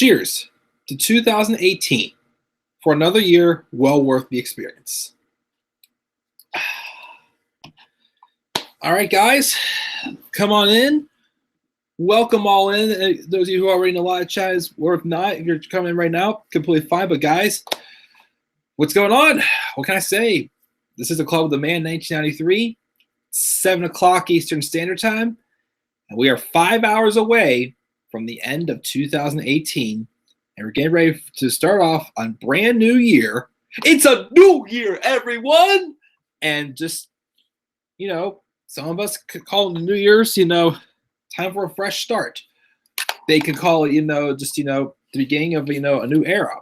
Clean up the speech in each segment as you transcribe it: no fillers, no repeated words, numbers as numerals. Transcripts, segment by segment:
Cheers to 2018 for another year well worth the experience. All right, guys, come on in. Welcome all in. Those of you who are already in the live chat is worth not. If you're coming in right now, completely fine. But guys, what's going on? What can I say? This is the Club of the Man 1993, 7 o'clock Eastern Standard Time. And we are 5 hours away from the end of 2018. And we're getting ready to start off on brand new year. It's a new year, everyone. And just, you know, some of us could call it the New Year's, time for a fresh start. They could call it, the beginning of, a new era.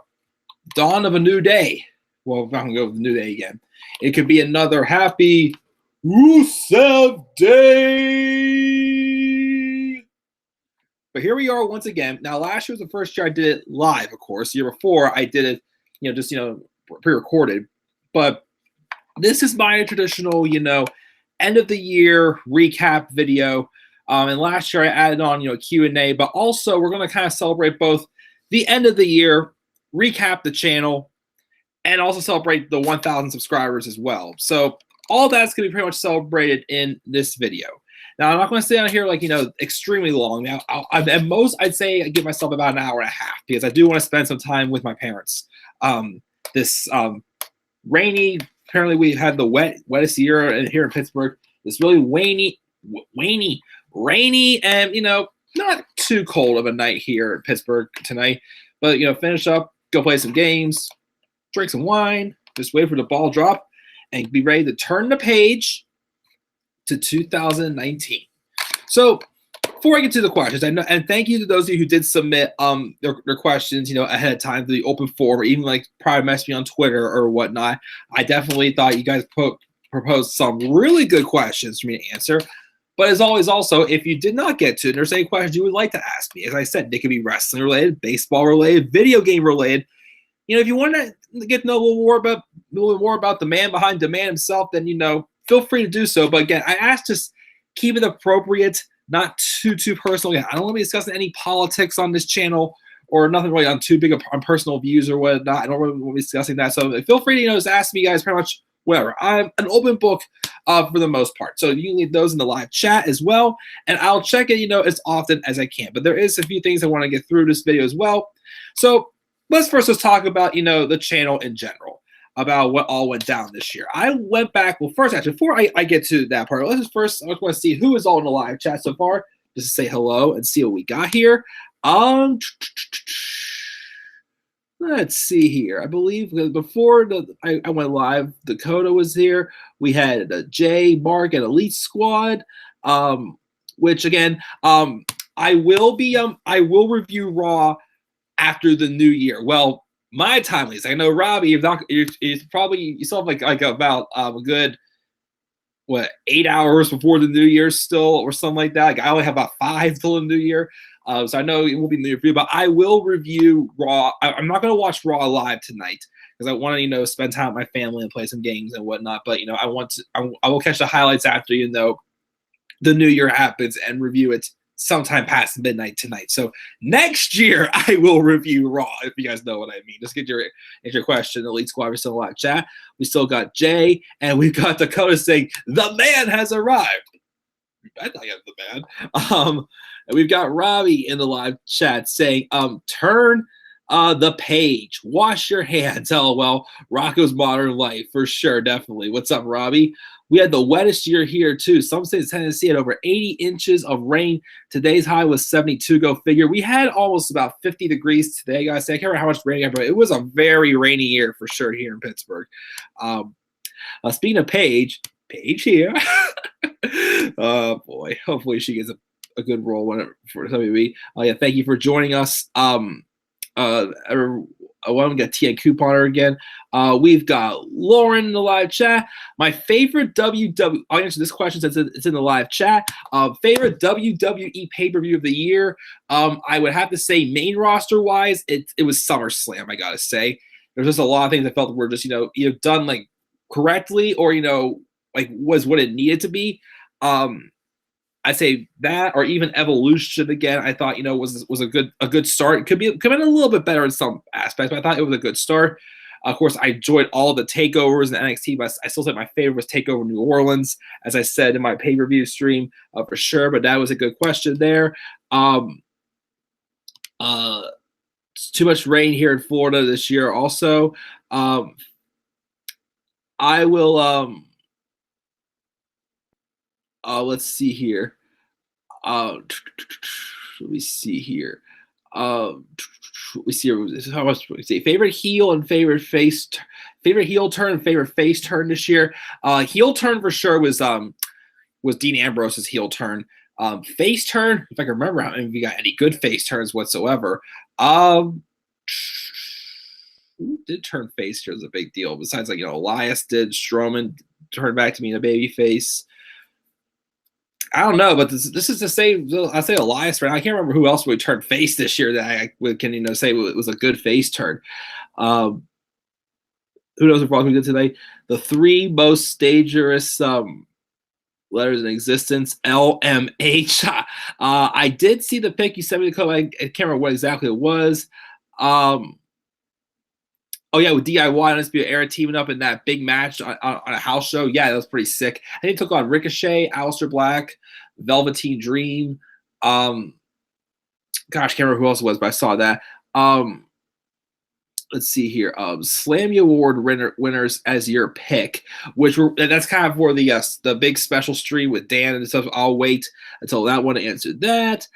Dawn of a new day. Well, if I'm going to go with the new day again. It could be another happy Rusev Day. But here we are once again. Now, last year was the first year I did it live, of course. The year before, I did it, pre-recorded. But this is my traditional, end of the year recap video. And last year I added on, Q&A, but also we're going to kind of celebrate both the end of the year, recap the channel, and also celebrate the 1,000 subscribers as well. So all that's going to be pretty much celebrated in this video. Now, I'm not going to stay on here extremely long. Now, at most, I'd say I give myself about an hour and a half because I do want to spend some time with my parents. This rainy, apparently we had the wettest year here in Pittsburgh. This really rainy, and not too cold of a night here in Pittsburgh tonight. But finish up, go play some games, drink some wine, just wait for the ball drop, and be ready to turn the page to 2019. So before I get to the questions, and thank you to those of you who did submit their questions, ahead of time to the open forum, or even probably message me on Twitter or whatnot. I definitely thought you guys proposed some really good questions for me to answer. But as always, also, if you did not get to it, there's any questions you would like to ask me. As I said, they could be wrestling related, baseball related, video game related. If you want to get to know a little more about the man behind the man himself, then feel free to do so. But again, I ask to keep it appropriate, not too personal. Again, I don't want to be discussing any politics on this channel or nothing really on too big on personal views or whatnot. I don't really want to be discussing that. So feel free to just ask me guys pretty much whatever. I'm an open book for the most part. So you can leave those in the live chat as well. And I'll check it, as often as I can. But there is a few things I want to get through this video as well. So let's talk about, the channel in general, about what all went down this year. I went back, well, first, actually, before I get to that part, I just want to see who is all in the live chat so far, just to say hello and see what we got here. Let's see here. I believe before I went live, Dakota was here. We had Jay, Mark, and Elite Squad. Which again, I will review Raw after the new year. Well, my time lease. I know Robbie, you still have about a good 8 hours before the new year still, or something like that. I only have about 5 till the new year. So I know it won't be in the review, but I will review Raw. I'm not going to watch Raw live tonight because I want to, spend time with my family and play some games and whatnot. But I will catch the highlights after the new year happens and review it sometime past midnight tonight. So next year I will review Raw, if you guys know what I mean. Just get your question. Elite Squad, we're still in live chat. We still got Jay, and we've got Dakota saying the man has arrived. I thought you had the man. And we've got Robbie in the live chat saying, turn the page, wash your hands. LOL. Rocco's Modern Life for sure, definitely. What's up, Robbie? We had the wettest year here too. Some states Tennessee had over 80 inches of rain. Today's high was 72. Go figure. We had almost about 50 degrees today, guys. I can't remember how much rain I had, but it was a very rainy year for sure here in Pittsburgh. Speaking of Paige here. Oh boy, hopefully she gets a good role for WWE. Yeah, thank you for joining us. We got TN Couponer again. We've got Lauren in the live chat. My favorite WWE. I'll answer this question since it's in the live chat. Favorite WWE pay-per-view of the year. I would have to say main roster wise, it was SummerSlam. I gotta say, there's just a lot of things I felt were just either done correctly or was what it needed to be. I say that, or even Evolution again. I thought was a good start. It could have been a little bit better in some aspects, but I thought it was a good start. Of course, I enjoyed all the takeovers in NXT, but I still say my favorite was Takeover New Orleans, as I said in my pay-per-view stream for sure. But that was a good question there. It's too much rain here in Florida this year. Also, I will. Let's see here. Let me see here. We see how much we see. Favorite heel and favorite face. Favorite heel turn and favorite face turn this year. Heel turn for sure was Dean Ambrose's heel turn. Face turn, if I can remember how many of you got any good face turns whatsoever. Who did turn face turns a big deal? Besides, like, Elias did. Strowman turned back to me in a baby face. I don't know, but this is to say, I say Elias right now. I can't remember who else would turn face this year that I can say it was a good face turn. Who knows what we did today? The 3 most dangerous letters in existence, LMH. I did see the pic you sent me the code. I can't remember what exactly it was. Oh, yeah, with DIY and SBO Era teaming up in that big match on a house show. Yeah, that was pretty sick. I think he took on Ricochet, Aleister Black, Velveteen Dream. Gosh, can't remember who else it was, but I saw that. Let's see here. Slammy Award winners as your pick, that's kind of for the big special stream with Dan and stuff. I'll wait until that one to answer that.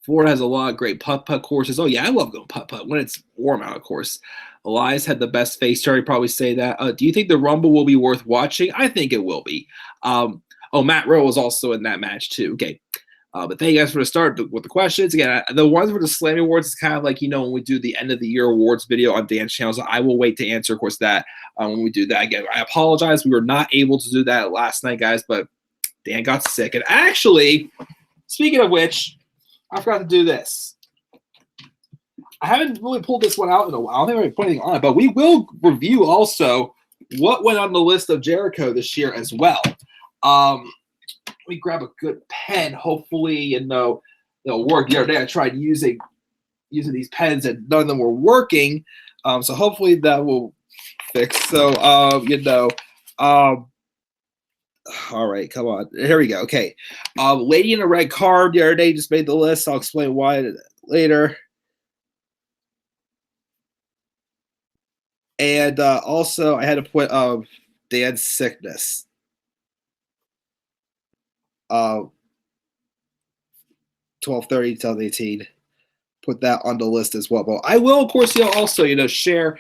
Florida has a lot of great putt-putt courses. Oh, yeah, I love going putt-putt when it's warm out, of course. Elias had the best face turn. He'd probably say that. Do you think the Rumble will be worth watching? I think it will be. Matt Rowe was also in that match, too. Okay. But thank you guys for the start with the questions. Again, the ones for the Slammy Awards is kind of like, when we do the end of the year awards video on Dan's channel. So I will wait to answer, of course, that when we do that. Again, I apologize. We were not able to do that last night, guys, but Dan got sick. And actually, speaking of which, I forgot to do this. I haven't really pulled this one out in a while. I don't think I'm putting it on it, but we will review also what went on the list of Jericho this year as well. Let me grab a good pen. Hopefully, it'll work. The other day I tried using these pens and none of them were working. So hopefully that will fix. So, all right, come on. Here we go. Okay. Lady in a red card the other day just made the list. I'll explain why later. And also, I had to put Dan's sickness. 12/30/2018. Put that on the list as well. But I will, of course, also share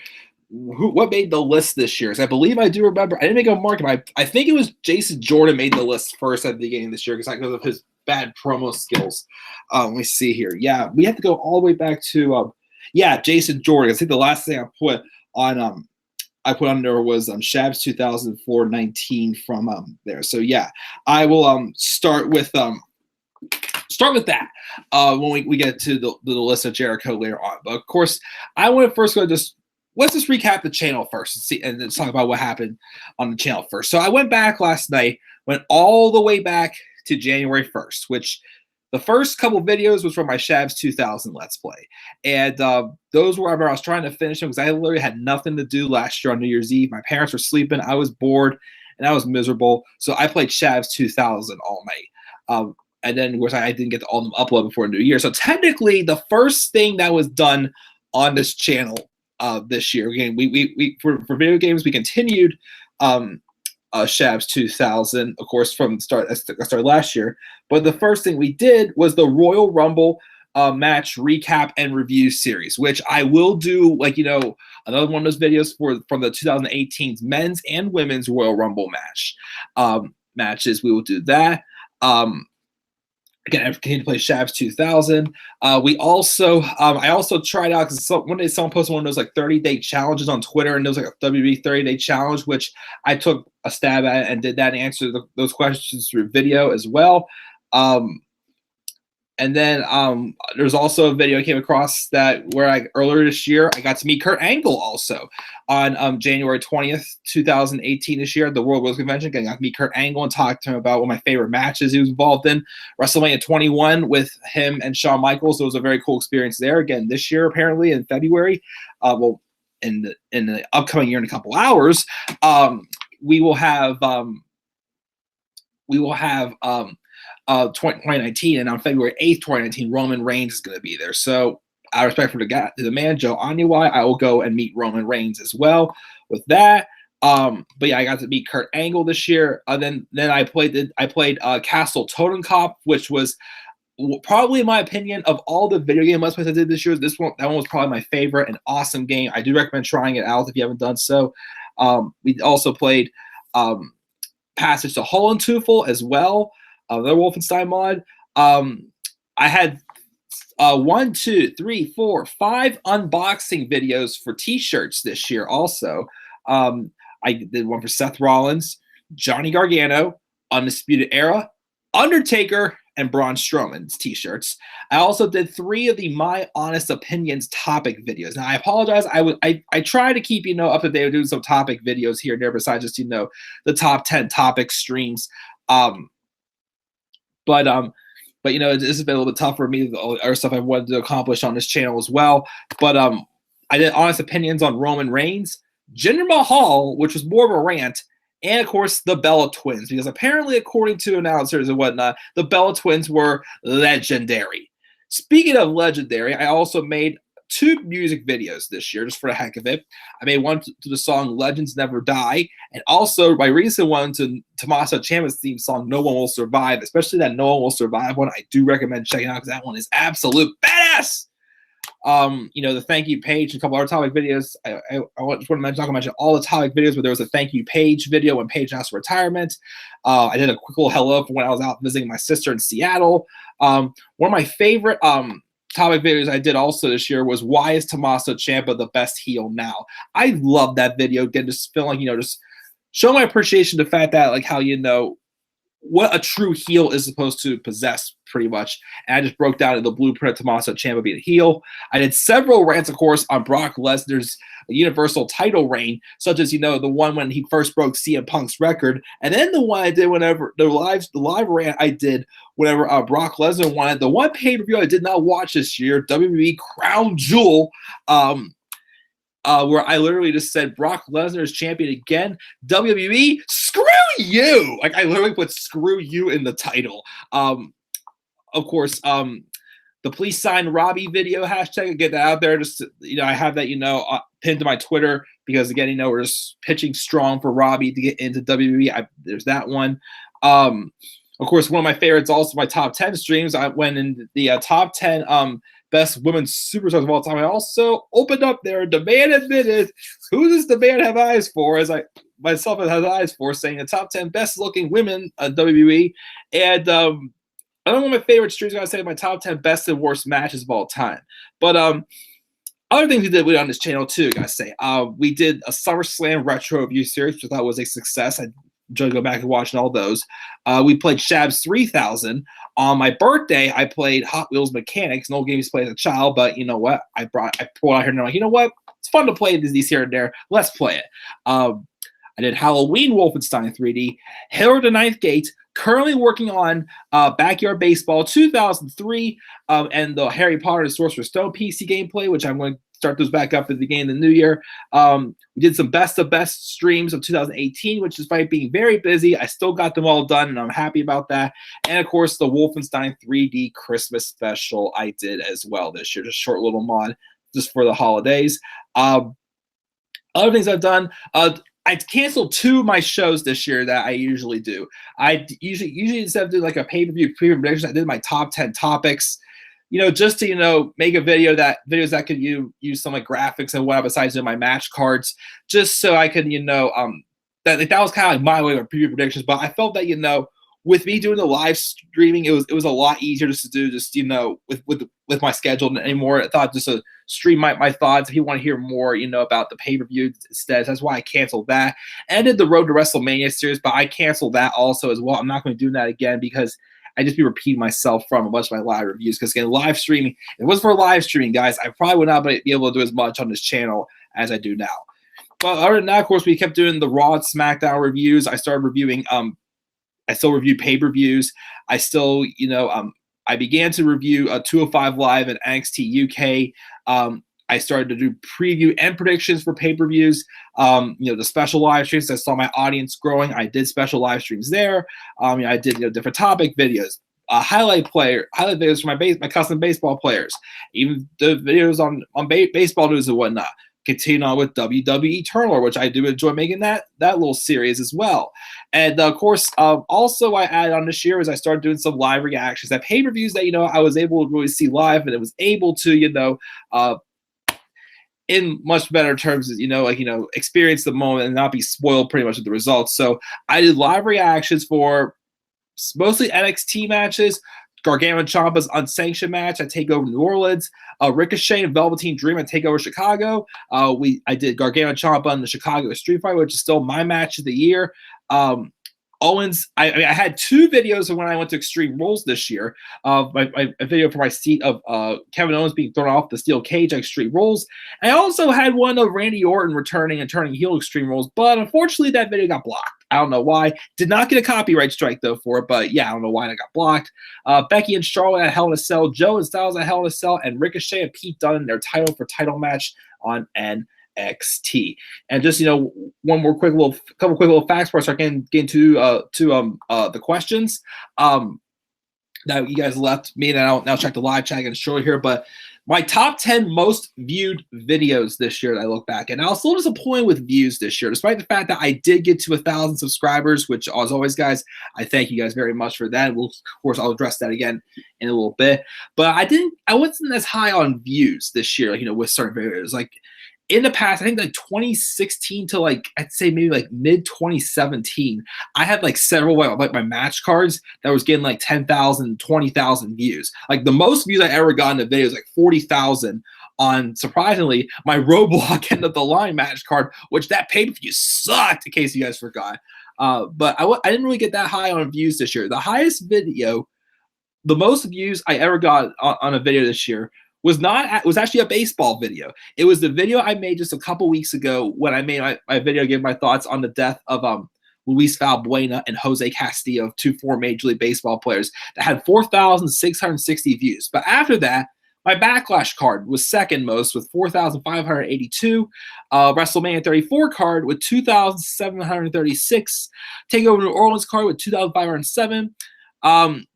what made the list this year. I believe I do remember. I didn't make a mark. I think it was Jason Jordan made the list first at the beginning of this year because of his bad promo skills. Let me see here. Yeah, we have to go all the way back to Jason Jordan. I think the last thing I put on there was Shabs 2004-19 from there. So yeah, I will start with that when we get to the list of Jericho later on. But of course, I want to first let's just recap the channel first and then talk about what happened on the channel first. So I went back last night, went all the way back to January 1st, which the first couple videos was from my Shabs 2000 Let's Play. And those were, I was trying to finish them because I literally had nothing to do last year on New Year's Eve. My parents were sleeping. I was bored and I was miserable. So I played Shabs 2000 all night. And then, of course, I didn't get to all of them upload before New Year. So technically, the first thing that was done on this channel this year, again, we for video games, we continued Shabs 2000, of course, from the start. I started last year. But the first thing we did was the Royal Rumble match recap and review series, which I will do, another one of those videos from the 2018's men's and women's Royal Rumble matches. We will do that. Again, I continue to play Shabs 2000. We also, I also tried out because one day someone posted one of those 30-day challenges on Twitter, and there was a WB 30-day challenge, which I took a stab at and did that and answered those questions through video as well. And And then there's also a video I came across that where earlier this year I got to meet Kurt Angle also on January 20th, 2018 this year at the World Wrestling Convention. I got to meet Kurt Angle and talk to him about one of my favorite matches he was involved in, WrestleMania 21 with him and Shawn Michaels. So it was a very cool experience there. Again, this year apparently in February, in the upcoming year in a couple hours, we will have 2019, and on February 8th, 2019, Roman Reigns is going to be there. So out of respect for the man, Joe Aniwai, I will go and meet Roman Reigns as well with that. But yeah, I got to meet Kurt Angle this year. Then I played Castle Totem Cop, which was probably, in my opinion, of all the video game Let's Plays I did this year, that one was probably my favorite. An awesome game. I do recommend trying it out if you haven't done so. We also played Passage to Hollentufel as well, another Wolfenstein mod. I had 1, 2, 3, 4, 5 unboxing videos for t-shirts this year also. I did one for Seth Rollins, Johnny Gargano, Undisputed Era, Undertaker, and Braun Strowman's t-shirts. I also did 3 of the My Honest Opinions topic videos. Now I apologize. I try to keep up to date with doing some topic videos here and there besides just the top 10 topic streams. But this has been a little bit tough for me. The other stuff I wanted to accomplish on this channel as well. But I did honest opinions on Roman Reigns, Jinder Mahal, which was more of a rant, and of course the Bella Twins, because apparently, according to announcers and whatnot, the Bella Twins were legendary. Speaking of legendary, I also made 2 music videos this year just for the heck of it. I made one to the song Legends Never Die, and also my recent one to Tommaso Ciampa's theme song No One Will Survive, especially that No One Will Survive one. I do recommend checking out because that one is absolute badass. The thank you page and a couple other topic videos. I just want to mention all the topic videos, but there was a thank you Paige video when Paige announced retirement. I did a quick little hello for when I was out visiting my sister in Seattle. One of my favorite topic videos I did also this year was why is Tommaso Ciampa the best heel now? I love that video. Again, just feeling just show my appreciation to the fact that how what a true heel is supposed to possess, pretty much. And I just broke down the blueprint of Tommaso Ciampa being a heel. I did several rants, of course, on Brock Lesnar's Universal title reign, such as the one when he first broke CM Punk's record, and then the one I did whenever the live rant I did whenever Brock Lesnar wanted the one pay-per-view I did not watch this year, WWE Crown Jewel, where I literally just said Brock Lesnar is champion again. WWE, screw you! I literally put "screw you" in the title. Of course, the Please Sign Robbie video hashtag, get that out there. Just I have that pinned to my Twitter because again, we're just pitching strong for Robbie to get into WWE. There's that one. Of course, one of my favorites, also my top 10 streams. I went in the top 10 best women's superstars of all time. I also opened up there. The man admitted, who does the man have eyes for? As I myself have eyes for, saying the top 10 best looking women at WWE. And another one of my favorite streams, I gotta say, my top 10 best and worst matches of all time. But other things we did on this channel too, I gotta say. We did a SummerSlam retro review series, which I thought was a success. I enjoyed going back and watching all those. We played Shabs 3000. On my birthday, I played Hot Wheels Mechanics, an old game I used to play as a child, but you know what? I pulled out here and I'm like, you know what? It's fun to play these here and there. Let's play it. I did Halloween Wolfenstein 3D, Hitler the Ninth Gate, currently working on Backyard Baseball 2003, and the Harry Potter and Sorcerer's Stone PC gameplay, which I'm going to start those back up at the beginning of the new year. We did some best of best streams of 2018, which despite being very busy, I still got them all done, and I'm happy about that. And of course, the Wolfenstein 3D Christmas special I did as well this year, just a short little mod just for the holidays. Other things I've done, I canceled 2 of my shows this year that I usually do. I usually instead of doing like a pay-per-view preview prediction, I did my top 10 topics. Just to make a videos that could use some like graphics and whatnot besides doing my match cards, just so I could that was kind of like my way of preview predictions. But I felt that with me doing the live streaming, it was a lot easier just to do with my schedule anymore. I thought just to stream my thoughts. If you want to hear more, about the pay-per-view instead, that's why I canceled that. And I did the Road to WrestleMania series, but I canceled that also as well. I'm not going to do that again because I just be repeating myself from a bunch of my live reviews because again, live streaming. If it was for live streaming, guys, I probably would not be able to do as much on this channel as I do now. But other than that, of course, we kept doing the Raw and SmackDown reviews. I started reviewing. I still review pay-per-views. I still, I began to review 205 Live and NXT UK. I started to do preview and predictions for pay-per-views. The special live streams. I saw my audience growing. I did special live streams there. I did different topic videos, highlight videos for my custom baseball players, even the videos on baseball news and whatnot. Continuing on with WWE Eternal, which I do enjoy making that little series as well. And of course, also I added on this year is I started doing some live reactions at pay-per-views that I was able to really see live, and it was able to in much better terms, experience the moment and not be spoiled pretty much with the results. So I did live reactions for mostly NXT matches, Gargano and Ciampa's unsanctioned match at TakeOver New Orleans, Ricochet and Velveteen Dream at TakeOver Chicago. I did Gargano and Ciampa in the Chicago Street Fight, which is still my match of the year. Owens, I had 2 videos of when I went to Extreme Rules this year. A video for my seat of Kevin Owens being thrown off the steel cage at Extreme Rules. I also had one of Randy Orton returning and turning heel Extreme Rules, but unfortunately that video got blocked. I don't know why. Did not get a copyright strike though for it, but yeah, I don't know why that got blocked. Becky and Charlotte at Hell in a Cell, Joe and Styles at Hell in a Cell, and Ricochet and Pete Dunne in their title match on NXT. And just one more couple quick little facts before I start getting into the questions that you guys left me, and I'll now check the live chat and show here. But my top 10 most viewed videos this year that I look back, and I was a little disappointed with views this year, despite the fact that I did get to 1,000 subscribers, which as always, guys, I thank you guys very much for that. Of course, I'll address that again in a little bit. But I wasn't as high on views this year, with certain videos. Like in the past, I think like 2016 to I'd say maybe mid 2017, I had several my match cards that was getting 10,000, 20,000 views. Like the most views I ever got in a video was 40,000 on, surprisingly, my Roblox End of the Line match card, which that pay-per-view sucked, in case you guys forgot. But I didn't really get that high on views this year. The highest video, the most views I ever got on a video this year was actually a baseball video. It was the video I made just a couple weeks ago when I made my video giving my thoughts on the death of Luis Valbuena and Jose Castillo, 2 former Major League Baseball players, that had 4,660 views. But after that, my Backlash card was second most with 4,582. WrestleMania 34 card with 2,736. TakeOver New Orleans card with 2,507.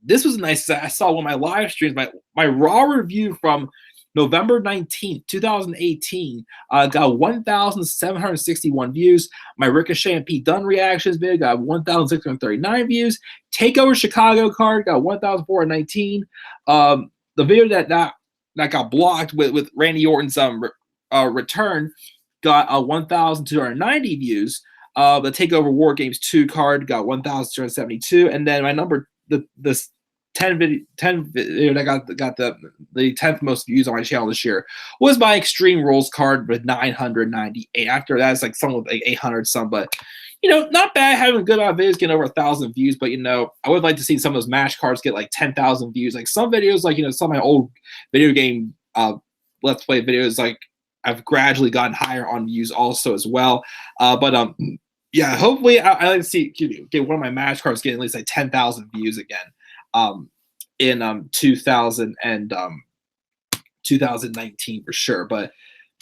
This was nice. I saw one of my live streams, my Raw review from November 19th, 2018, got 1,761 views. My Ricochet and Pete Dunne reactions video got 1,639 views. TakeOver Chicago card got 1,419. The video that got blocked with Randy Orton's return got 1,290 views. The TakeOver War Games 2 card got 1,272, and then my number the 10 video that got the 10th most views on my channel this year was my Extreme Rules card with 998. After that, it's some with 800 some, but not bad having a good amount of videos getting over 1,000 views. But I would like to see some of those match cards get 10,000 views. Some videos, some of my old video game Let's Play videos, I've gradually gotten higher on views also as well. Yeah, hopefully I like to see get one of my match cards getting at least 10,000 views again in 2019 for sure. But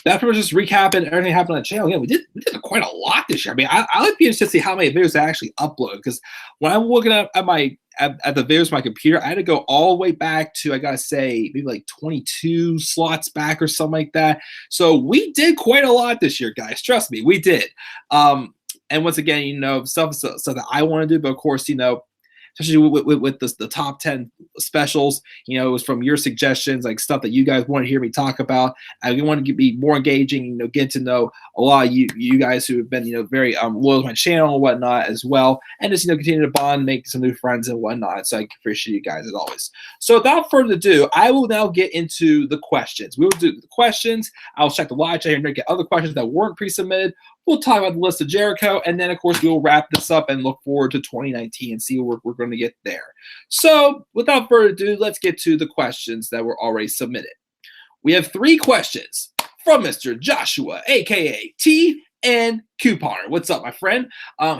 that's pretty much just recapping everything happened on the channel. Yeah, we did quite a lot this year. I mean, I like to be interested to see how many videos I actually upload, because when I'm looking at the videos on my computer, I had to go all the way back to, I gotta say, maybe 22 slots back or something like that. So we did quite a lot this year, guys. Trust me, we did. And once again, stuff that I want to do, but of course, especially with the top 10 specials, it was from your suggestions, stuff that you guys want to hear me talk about. I want to be more engaging, get to know a lot of you guys who have been, very loyal to my channel and whatnot as well, and just continue to bond, make some new friends and whatnot. So I appreciate you guys as always. So without further ado, I will now get into the questions. We will do the questions. I'll check the live chat here and get other questions that weren't pre-submitted We'll talk about the list of Jericho, and then, of course, we'll wrap this up and look forward to 2019 and see where we're going to get there. So, without further ado, let's get to the questions that were already submitted. We have 3 questions from Mr. Joshua, a.k.a. T and Couponer. What's up, my friend?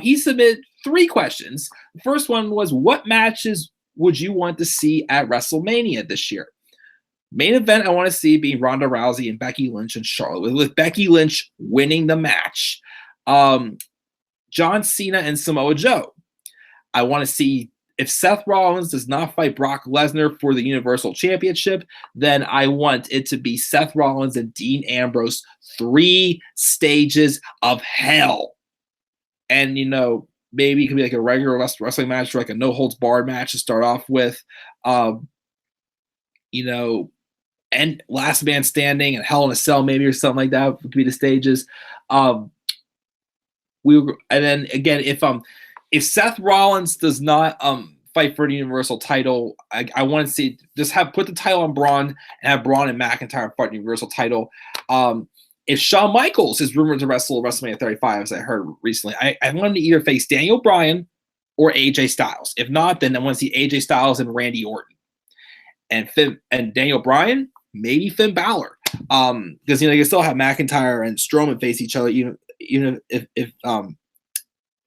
He submitted 3 questions. The first one was, what matches would you want to see at WrestleMania this year? Main event I want to see being Ronda Rousey and Becky Lynch and Charlotte, with Becky Lynch winning the match. John Cena and Samoa Joe. I want to see, if Seth Rollins does not fight Brock Lesnar for the Universal Championship, then I want it to be Seth Rollins and Dean Ambrose, 3 stages of hell. And, maybe it could be like a regular wrestling match or like a no-holds-barred match to start off with. And last man standing and Hell in a Cell maybe or something like that could be the stages. And then again, if Seth Rollins does not fight for the Universal title, I want to see put the title on Braun and have Braun and McIntyre fight the Universal title. If Shawn Michaels is rumored to wrestle WrestleMania 35, as I heard recently, I want him to either face Daniel Bryan or AJ Styles. If not, then I want to see AJ Styles and Randy Orton. And Daniel Bryan, maybe Finn Balor, because you can still have McIntyre and Strowman face each other, even if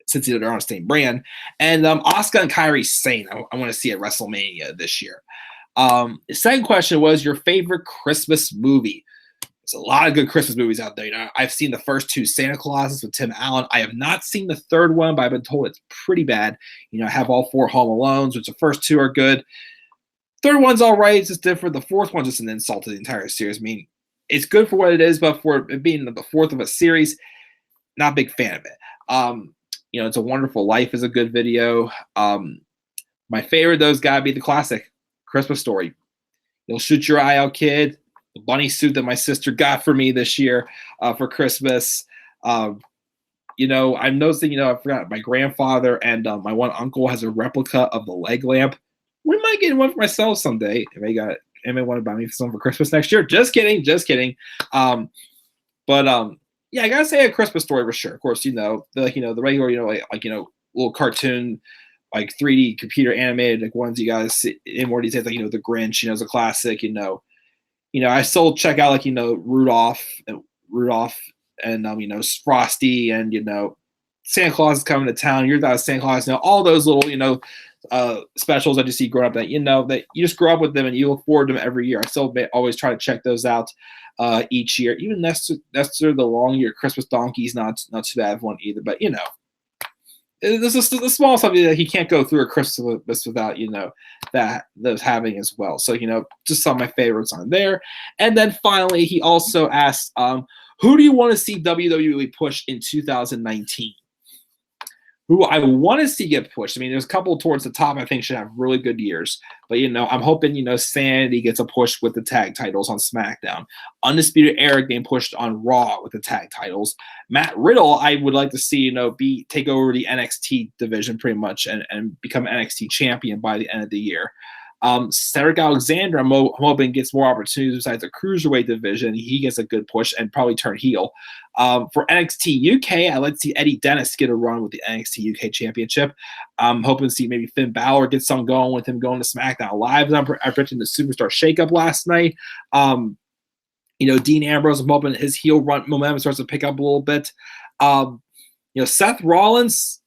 since they're on the same brand. And Asuka and Kairi Sane, I want to see at WrestleMania this year. The second question was your favorite Christmas movie. There's a lot of good Christmas movies out there. I've seen the first 2 Santa Clauses with Tim Allen. I have not seen the third one, but I've been told it's pretty bad. I have all 4 Home Alones, which the first 2 are good. Third one's all right. It's just different. The fourth one's just an insult to the entire series. I mean, it's good for what it is, but for it being the 4th of a series, not a big fan of it. It's a Wonderful Life is a good video. My favorite, though, has got to be the classic Christmas Story. You'll Shoot Your Eye Out, Kid. The bunny suit that my sister got for me this year for Christmas. I'm noticing, I forgot my grandfather and my one uncle has a replica of the leg lamp. We might get one for myself someday. If anybody want to buy me some for Christmas next year. Just kidding. Yeah, I gotta say A Christmas Story for sure. Of course, the regular, little cartoon, like 3D computer animated, like ones you guys see in more details, like the Grinch, is a classic. I still check out Rudolph and Frosty and Santa Claus is coming to town. You're not Santa Claus. All those little specials that you see growing up that that you just grow up with them and you look forward to them every year. I still always try to check those out each year. Even that's the Long Year Christmas Donkey's not too bad of one either. But this is the small stuff that he can't go through a Christmas without that those having as well. So just some of my favorites on there. And then finally, he also asked, who do you want to see WWE push in 2019? Who I want to see get pushed. I mean, there's a couple towards the top I think should have really good years. But, I'm hoping, Sanity gets a push with the tag titles on SmackDown. Undisputed Era getting pushed on Raw with the tag titles. Matt Riddle, I would like to see, take over the NXT division pretty much and become NXT champion by the end of the year. Cedric Alexander, I'm hoping gets more opportunities besides the Cruiserweight division. He gets a good push and probably turn heel. For NXT UK, I'd like to see Eddie Dennis get a run with the NXT UK Championship. I'm hoping to see maybe Finn Balor get some going with him going to SmackDown Live. I predicted the Superstar Shakeup last night. Dean Ambrose, I'm hoping his heel run momentum starts to pick up a little bit. Seth Rollins,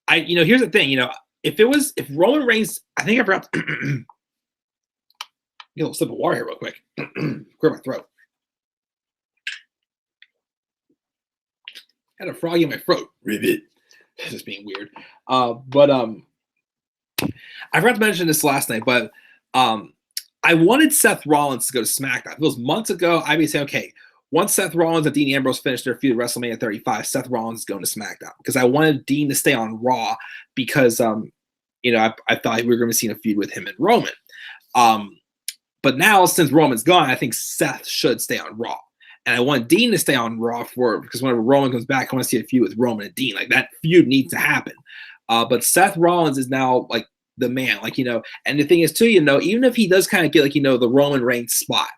here's the thing, if Roman Reigns, I think I forgot to get a little sip of water here real quick. Clear my throat. I had a frog in my throat. Ribbit. Just being weird. I forgot to mention this last night, but I wanted Seth Rollins to go to SmackDown. It was months ago. I'd be saying, okay, once Seth Rollins and Dean Ambrose finished their feud at WrestleMania 35, Seth Rollins is going to SmackDown because I wanted Dean to stay on Raw because, I thought we were going to see a feud with him and Roman. But now, since Roman's gone, I think Seth should stay on Raw. And I want Dean to stay on Raw because whenever Roman comes back, I want to see a feud with Roman and Dean. Like, that feud needs to happen. But Seth Rollins is now, like, the man. Like, and the thing is, too, even if he does kind of get, like, the Roman Reigns spot,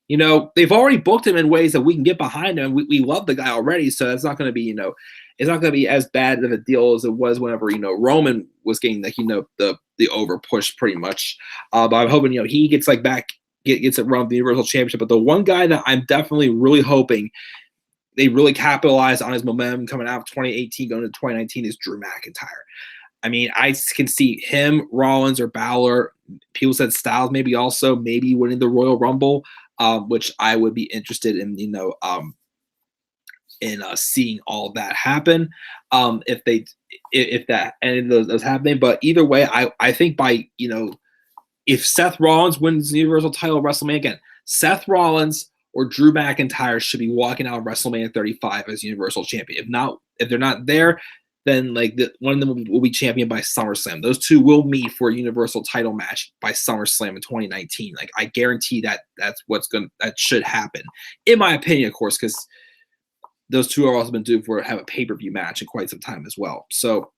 you know, they've already booked him in ways that we can get behind him. We love the guy already, so that's not going to be, you know, it's not going to be as bad of a deal as it was whenever, you know, Roman was getting the, you know, the over push pretty much. But I'm hoping, you know, he gets like back, gets it around the Universal Championship. But the one guy that I'm definitely really hoping they really capitalize on his momentum coming out of 2018 going to 2019 is Drew McIntyre. I mean, I can see him, Rollins, or Balor. People said Styles maybe also maybe winning the Royal Rumble, which I would be interested in, you know, in seeing all that happen. If that any of those happening, but either way, I think by, you know, if Seth Rollins wins the Universal title at WrestleMania again, Seth Rollins or Drew McIntyre should be walking out of WrestleMania 35 as Universal Champion. If they're not there, then like one of them will be champion by SummerSlam. Those two will meet for a Universal title match by SummerSlam in 2019. Like I guarantee that should happen, in my opinion, of course, because those two are also been due for have a pay-per-view match in quite some time as well. So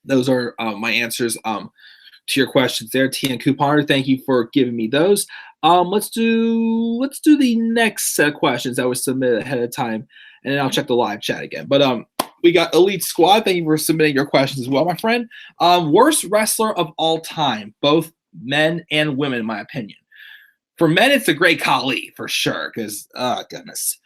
those are my answers to your questions there, TN Couponer. Thank you for giving me those. Let's do the next set of questions that was submitted ahead of time, and then I'll check the live chat again. But we got Elite Squad. Thank you for submitting your questions as well, my friend. Worst wrestler of all time, both men and women, in my opinion. For men, it's the Great Khali for sure, because goodness.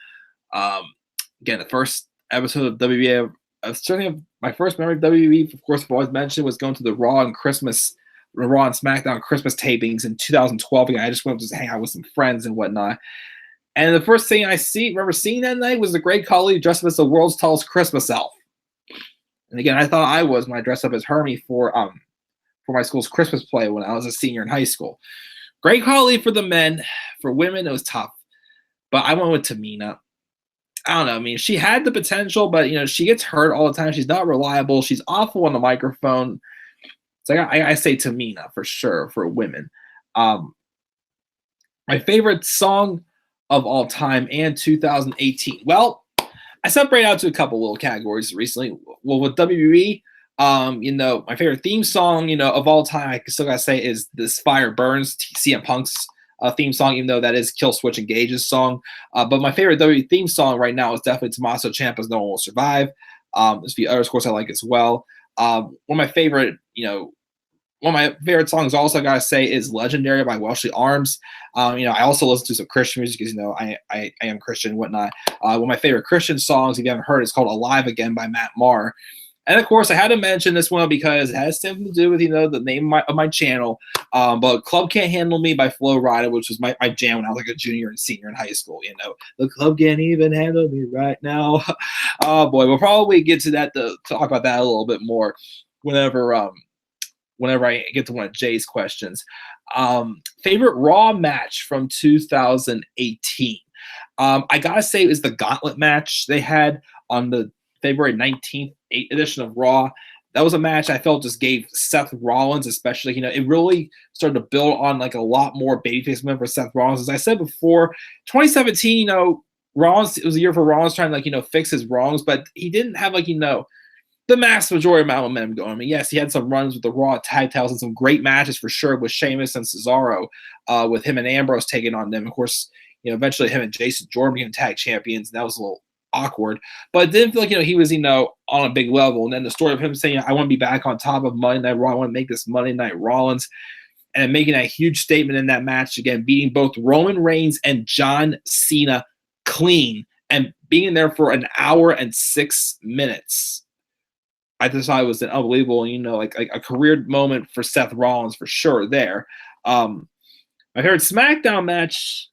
Again, the first episode of WWE, certainly my first memory of WWE, of course, I've always mentioned, was going to the Raw and SmackDown Christmas tapings in 2012. Again, I just went to hang out with some friends and whatnot. And the first thing I remember seeing that night was the Great Khali dressed up as the world's tallest Christmas elf. And again, I thought I was when I dressed up as Hermie for my school's Christmas play when I was a senior in high school. Great Khali for the men. For women, it was tough. But I went with Tamina. I don't know. I mean, she had the potential, but, you know, she gets hurt all the time. She's not reliable. She's awful on the microphone. So I say Tamina for sure for women. My favorite song of all time and 2018. Well, I separated out to a couple little categories recently. Well, with WWE, you know, my favorite theme song, you know, of all time, I still gotta say is this Fire Burns, CM Punk's theme song, even though that is Kill Switch Engage's song. But my favorite WWE theme song right now is definitely Tommaso Ciampa's No One Will Survive. There's a few others, of course, I like as well. One of my favorite songs also I gotta say is Legendary by Welshly Arms. You know, I also listen to some Christian music because, you know, I am Christian and whatnot. One of my favorite Christian songs, if you haven't heard, is called Alive Again by Matt Maher. And of course, I had to mention this one because it has something to do with, you know, the name of my channel. But Club Can't Handle Me by Flo Rida, which was my jam when I was like a junior and senior in high school. You know, the club can't even handle me right now. Oh boy, we'll probably get to that to talk about that a little bit more whenever I get to one of Jay's questions. Favorite Raw match from 2018. I gotta say it was the Gauntlet match they had on the February 19th edition of Raw. That was a match I felt just gave Seth Rollins, especially, you know, it really started to build on like a lot more babyface member for Seth Rollins. As I said before, 2017, you know, Rollins, it was a year for Rollins trying to, like, you know, fix his wrongs, but he didn't have, like, you know, the mass majority amount of momentum going. I mean, yes, he had some runs with the Raw tag titles and some great matches for sure with Sheamus and Cesaro, with him and Ambrose taking on them. Of course, you know, eventually him and Jason Jordan became tag champions, and that was a little awkward. But it didn't feel like, you know, he was, you know, on a big level. And then the story of him saying, I want to be back on top of Monday Night Raw. I want to make this Monday Night Rollins. And making a huge statement in that match, again, beating both Roman Reigns and John Cena clean and being there for an hour and 6 minutes. I just thought it was an unbelievable, you know, like a career moment for Seth Rollins for sure there. My favorite SmackDown match,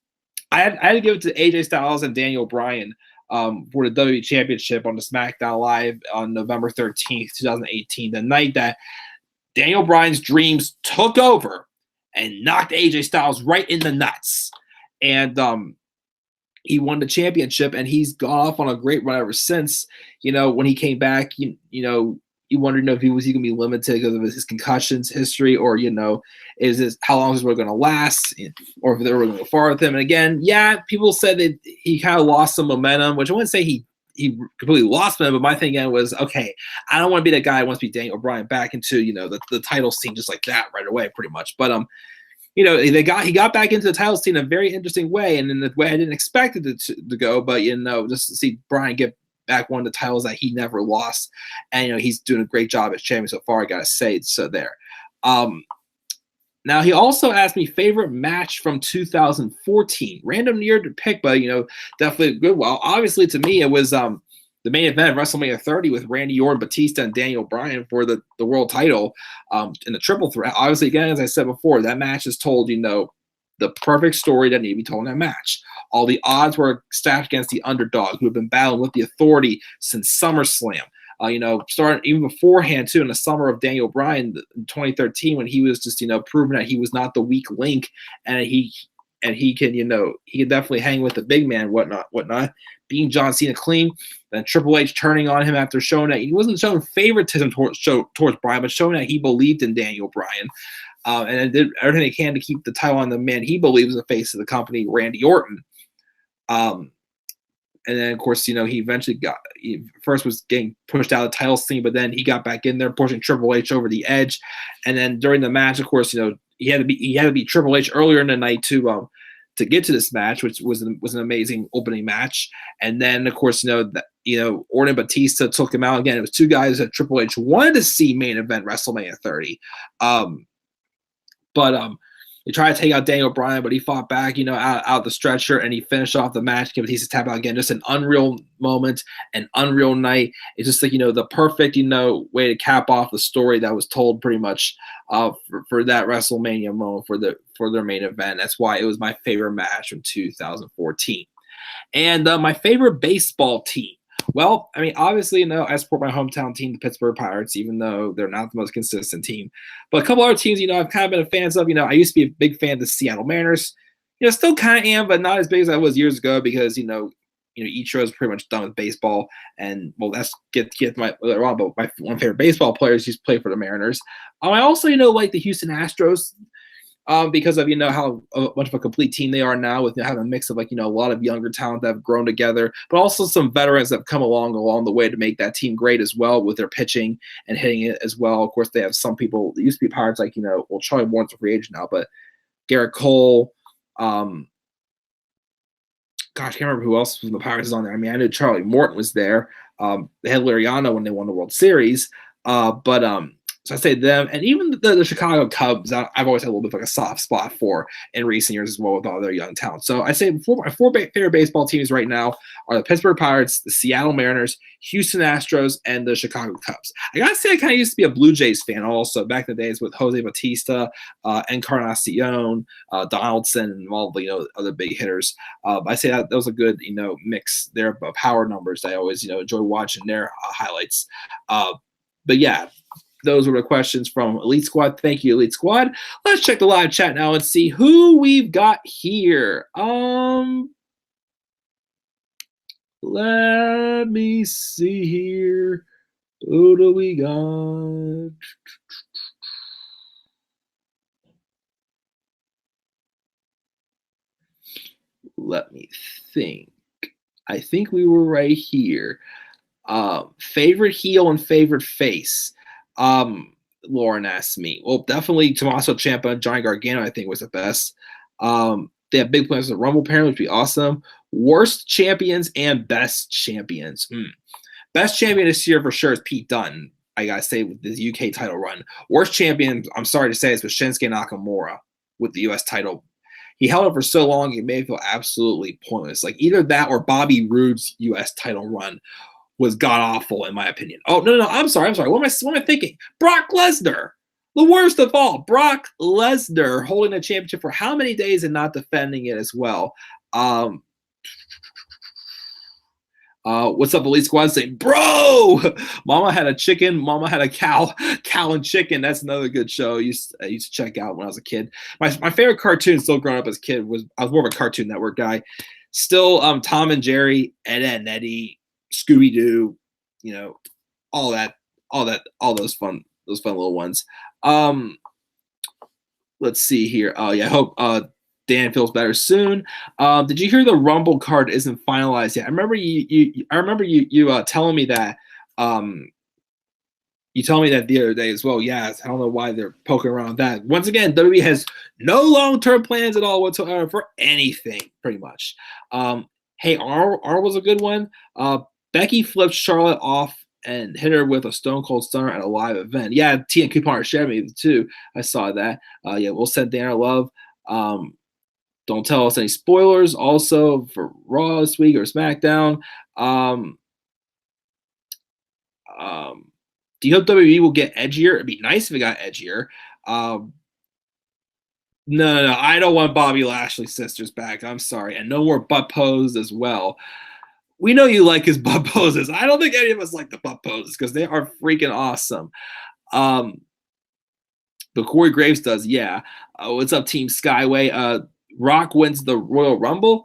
I had to give it to AJ Styles and Daniel Bryan for the WWE Championship on the SmackDown Live on November 13th, 2018, the night that Daniel Bryan's dreams took over and knocked AJ Styles right in the nuts. And he won the championship, and he's gone off on a great run ever since. You know, when he came back, you know, you wondered, if he was going to be limited because of his concussions history, or, you know, how long is it going to last, or if they were going to go far with him. And again, yeah, people said that he kind of lost some momentum, which I wouldn't say he completely lost momentum, but my thing again was, okay, I don't want to be that guy who wants to be Daniel Bryan back into, you know, the title scene just like that right away, pretty much. But he got back into the title scene in a very interesting way, and in the way I didn't expect it to go. But just to see Bryan get back one of the titles that he never lost, and he's doing a great job as champion so far. I gotta say, so there. Now he also asked me favorite match from 2014. Random year to pick, but definitely a good. Well, obviously to me it was the main event of WrestleMania 30 with Randy Orton, Batista, and Daniel Bryan for the world title in the triple threat. Obviously, again, as I said before, that match is told, the perfect story that needed to be told in that match. All the odds were stacked against the underdog who had been battling with the Authority since SummerSlam. Starting even beforehand too, in the summer of Daniel Bryan in 2013, when he was just proving that he was not the weak link, and he can definitely hang with the big man, whatnot. Being John Cena clean, then Triple H turning on him after showing that he wasn't showing favoritism towards Bryan, but showing that he believed in Daniel Bryan, and did everything they can to keep the title on the man he believes the face of the company, Randy Orton. And then, of course, he eventually first was getting pushed out of the title scene, but then he got back in there, pushing Triple H over the edge. And then during the match, of course, he had to beat Triple H earlier in the night to get to this match, which was an amazing opening match. And then, of course, Orton and Batista took him out again. It was two guys that Triple H wanted to see main event WrestleMania 30. They tried to take out Daniel Bryan, but he fought back, out the stretcher, and he finished off the match. Give Batista tap out again. Just an unreal moment, an unreal night. It's just like, the perfect, way to cap off the story that was told pretty much for that WrestleMania moment for their main event. That's why it was my favorite match from 2014. And my favorite baseball team. Well, I mean, obviously, I support my hometown team, the Pittsburgh Pirates, even though they're not the most consistent team. But a couple other teams, I've kind of been a fan of. I used to be a big fan of the Seattle Mariners. Still kind of am, but not as big as I was years ago because, Ichiro is pretty much done with baseball. And, well, that's get my later on, but my one favorite baseball players used to play for the Mariners. I also, like the Houston Astros. Because of how much of a complete team they are now, with having a mix of a lot of younger talent that have grown together, but also some veterans that have come along the way to make that team great as well with their pitching and hitting it as well. Of course, they have some people that used to be Pirates, Charlie Morton's a free agent now, but Garrett Cole, I can't remember who else from the Pirates is on there. I mean, I knew Charlie Morton was there. They had Liriano when they won the World Series, so I say them, and even the Chicago Cubs, I've always had a little bit of a soft spot for in recent years as well with all their young talent. So I say my four favorite baseball teams right now are the Pittsburgh Pirates, the Seattle Mariners, Houston Astros, and the Chicago Cubs. I gotta say, I kind of used to be a Blue Jays fan also back in the days with Jose Bautista, Encarnacion, Donaldson, and all the other big hitters. I say that was a good mix there of power numbers. I always enjoy watching their highlights. But yeah. Those were the questions from Elite Squad. Thank you, Elite Squad. Let's check the live chat now and see who we've got here. Let me see here. Who do we got? Let me think. I think we were right here. Favorite heel and favorite face. Lauren asked me. Well, definitely Tommaso Ciampa and Johnny Gargano, I think, was the best. They have big plans for the Rumble, apparently, which would be awesome. Worst champions and best champions. Best champion this year for sure is Pete Dunne, I gotta say, with the UK title run. Worst champion, I'm sorry to say, is with Shinsuke Nakamura with the US title. He held it for so long, it made me feel absolutely pointless. Like either that or Bobby Roode's US title run was god-awful, in my opinion. Oh, no, I'm sorry. What am I thinking? Brock Lesnar. The worst of all. Brock Lesnar holding the championship for how many days and not defending it as well. What's up, Elite Squad? Saying, bro, Mama had a chicken. Mama had a cow. Cow and chicken. That's another good show I used to check out when I was a kid. My favorite cartoon still growing up as a kid I was more of a Cartoon Network guy. Still Tom and Jerry, Ed, Edd and Eddy, Scooby-Doo, all those fun little ones. Let's see here. Oh yeah, I hope Dan feels better soon. Did you hear the Rumble card isn't finalized yet? I remember you telling me that You told me that the other day as well. Yeah, I don't know why they're poking around with that. Once again, WWE has no long-term plans at all whatsoever for anything, pretty much. Hey, R was a good one. Becky flipped Charlotte off and hit her with a Stone Cold Stunner at a live event. Yeah, T and Coupon shared me too. I saw that. Yeah, we'll send Dan our love. Don't tell us any spoilers. Also for Raw this week or SmackDown. Do you hope WWE will get edgier? It'd be nice if it got edgier. No. I don't want Bobby Lashley's sisters back. I'm sorry. And no more butt pose as well. We know you like his butt poses. I don't think any of us like the butt poses because they are freaking awesome. But Corey Graves does, yeah. What's up, Team Skyway? Rock wins the Royal Rumble.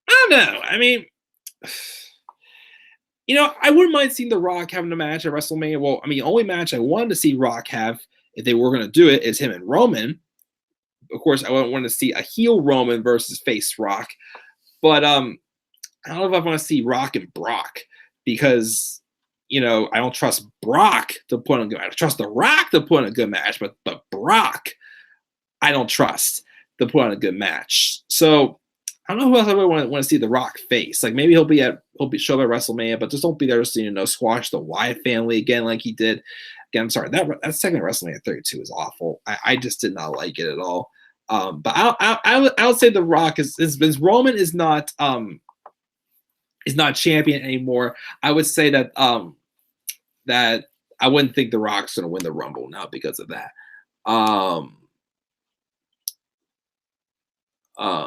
I don't know. I mean, I wouldn't mind seeing The Rock having a match at WrestleMania. Well, I mean, the only match I wanted to see Rock have, if they were going to do it, is him and Roman. Of course, I wouldn't want to see a heel Roman versus face Rock. But I don't know if I want to see Rock and Brock because, I don't trust Brock to put on a good match. I trust The Rock to put on a good match, but Brock, I don't trust to put on a good match. So I don't know who else I really want to see The Rock face. Like maybe he'll be show up at WrestleMania, but just don't be there to squash the Wyatt family again like he did. Again, I'm sorry, that second WrestleMania 32 is awful. I just did not like it at all. But I would say The Rock is Roman is not champion anymore. I would say that that I wouldn't think The Rock's going to win the Rumble now because of that.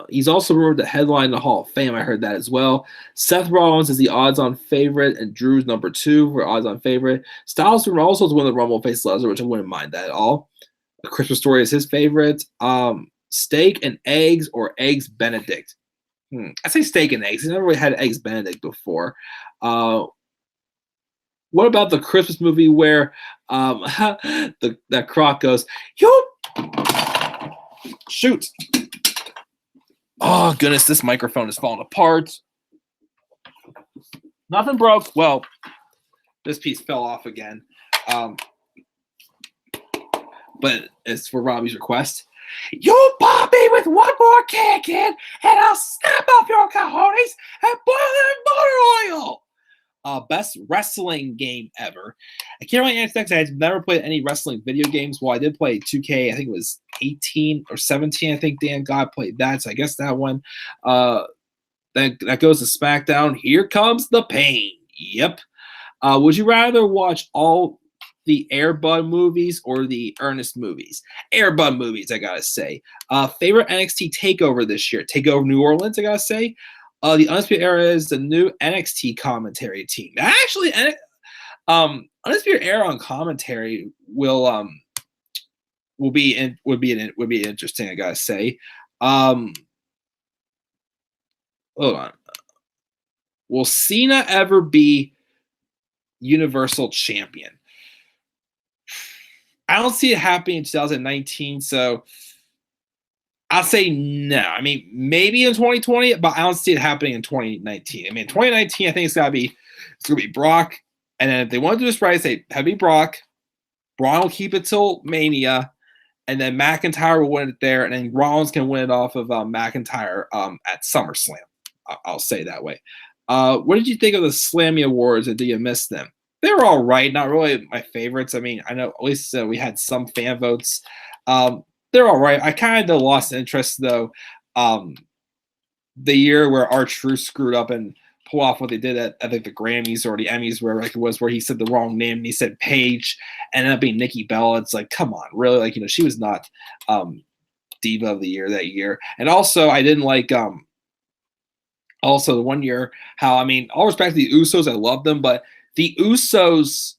He's also rumored to headline the Hall of Fame. I heard that as well. Seth Rollins is the odds-on favorite, and Drew's number 2 for odds-on favorite. Styles rumored also to win the Rumble face Lesnar, which I wouldn't mind that at all. A Christmas Story is his favorite. Steak and eggs or eggs Benedict. I say steak and eggs. He's never really had eggs Benedict before. What about the Christmas movie where that Croc goes, "You shoot." Oh, goodness, this microphone is falling apart. Nothing broke. Well, this piece fell off again. But it's for Robbie's request. "You pop me with one more kick in, and I'll snap off your cojones and boil it in motor oil." Best wrestling game ever. I can't really answer that because I've never played any wrestling video games. Well, I did play 2K. I think it was 18 or 17. I think Dan God played that, so I guess that one. That goes to SmackDown. Here comes the pain. Yep. Would you rather watch all the Air Bud movies or the Ernest movies? Air Bud movies, I gotta say. Favorite NXT takeover this year? Takeover New Orleans, I gotta say. The Undisputed Era is the new NXT commentary team. Actually, Undisputed Era on commentary would be interesting, I gotta say. Hold on. Will Cena ever be Universal Champion? I don't see it happening in 2019, so I'll say no. I mean, maybe in 2020, but I don't see it happening in 2019. I mean, 2019, I think it's gonna be Brock, and then if they want to do this right, say have it be Brock. Braun will keep it till Mania, and then McIntyre will win it there, and then Rollins can win it off of McIntyre at SummerSlam. I'll say that way. What did you think of the Slammy Awards, and do you miss them? They were all right, not really my favorites. I mean, I know at least we had some fan votes. They're all right. I kind of lost interest, though, the year where R-Truth screwed up and pulled off what they did at, I think, the Grammys or the Emmys, where like it was, where he said the wrong name and he said Paige, and ended up being Nikki Bella. It's like, come on, really? Like, she was not Diva of the Year that year. And also, I didn't like also the one year how, I mean, all respect to the Usos, I love them, but the Usos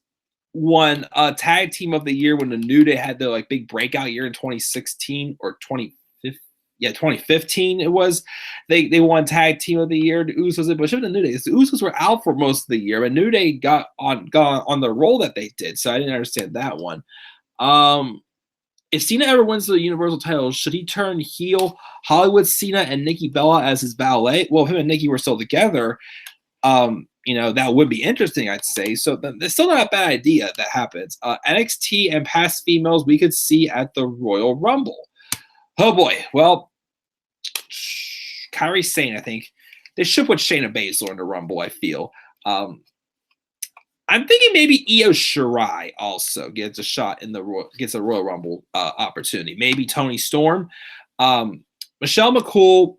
won Tag Team of the Year when the New Day had their like big breakout year in 2016 or 2015 it was. They won Tag Team of the Year. The Usos did, but the New Day. The Usos were out for most of the year, but New Day got on the role that they did, so I didn't understand that one. If Cena ever wins the Universal title, should he turn heel Hollywood Cena and Nikki Bella as his valet? Well, if him and Nikki were still together, that would be interesting, I'd say. So it's still not a bad idea that happens. NXT and past females we could see at the Royal Rumble. Oh boy. Well, Kairi Sane, I think they should put Shayna Baszler in the Rumble, I feel. I'm thinking maybe Io Shirai also gets a shot in gets a Royal Rumble opportunity. Maybe Toni Storm. Michelle McCool,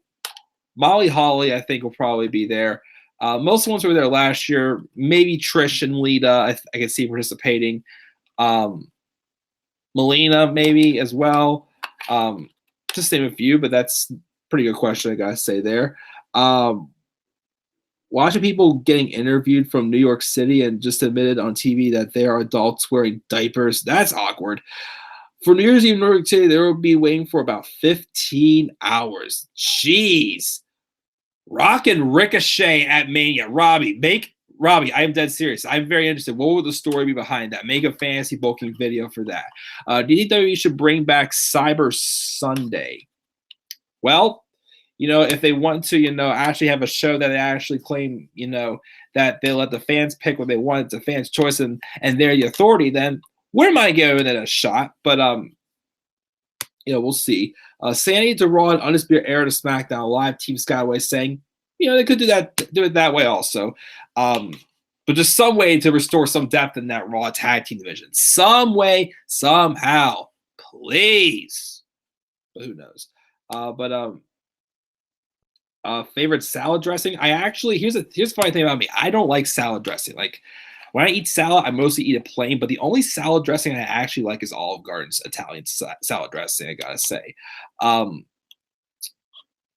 Molly Holly, I think will probably be there. Most of the ones who were there last year, maybe Trish and Lita, I can see participating. Melina maybe as well. Just name a few, but that's a pretty good question, I gotta say there. Watching people getting interviewed from New York City and just admitted on TV that they are adults wearing diapers, that's awkward. For New Year's Eve, New York City, they will be waiting for about 15 hours. Jeez. Rock and Ricochet at Mania. Robbie, I am dead serious. I'm very interested. What would the story be behind that? Make a fantasy booking video for that. Do you think that we should bring back Cyber Sunday? Well, if they want to, actually have a show that they actually claim, that they let the fans pick what they want, it's a fan's choice and they're the authority, then wouldn't mind giving it a shot. But, we'll see. Sandy to Raw and Undisputed Era to SmackDown Live. Team Skyway saying, they could do it that way also. But just some way to restore some depth in that Raw tag team division. Some way, somehow, please. But who knows? Favorite salad dressing? Here's the funny thing about me. I don't like salad dressing. Like when I eat salad, I mostly eat it plain, but the only salad dressing I actually like is Olive Garden's Italian salad dressing, I gotta say.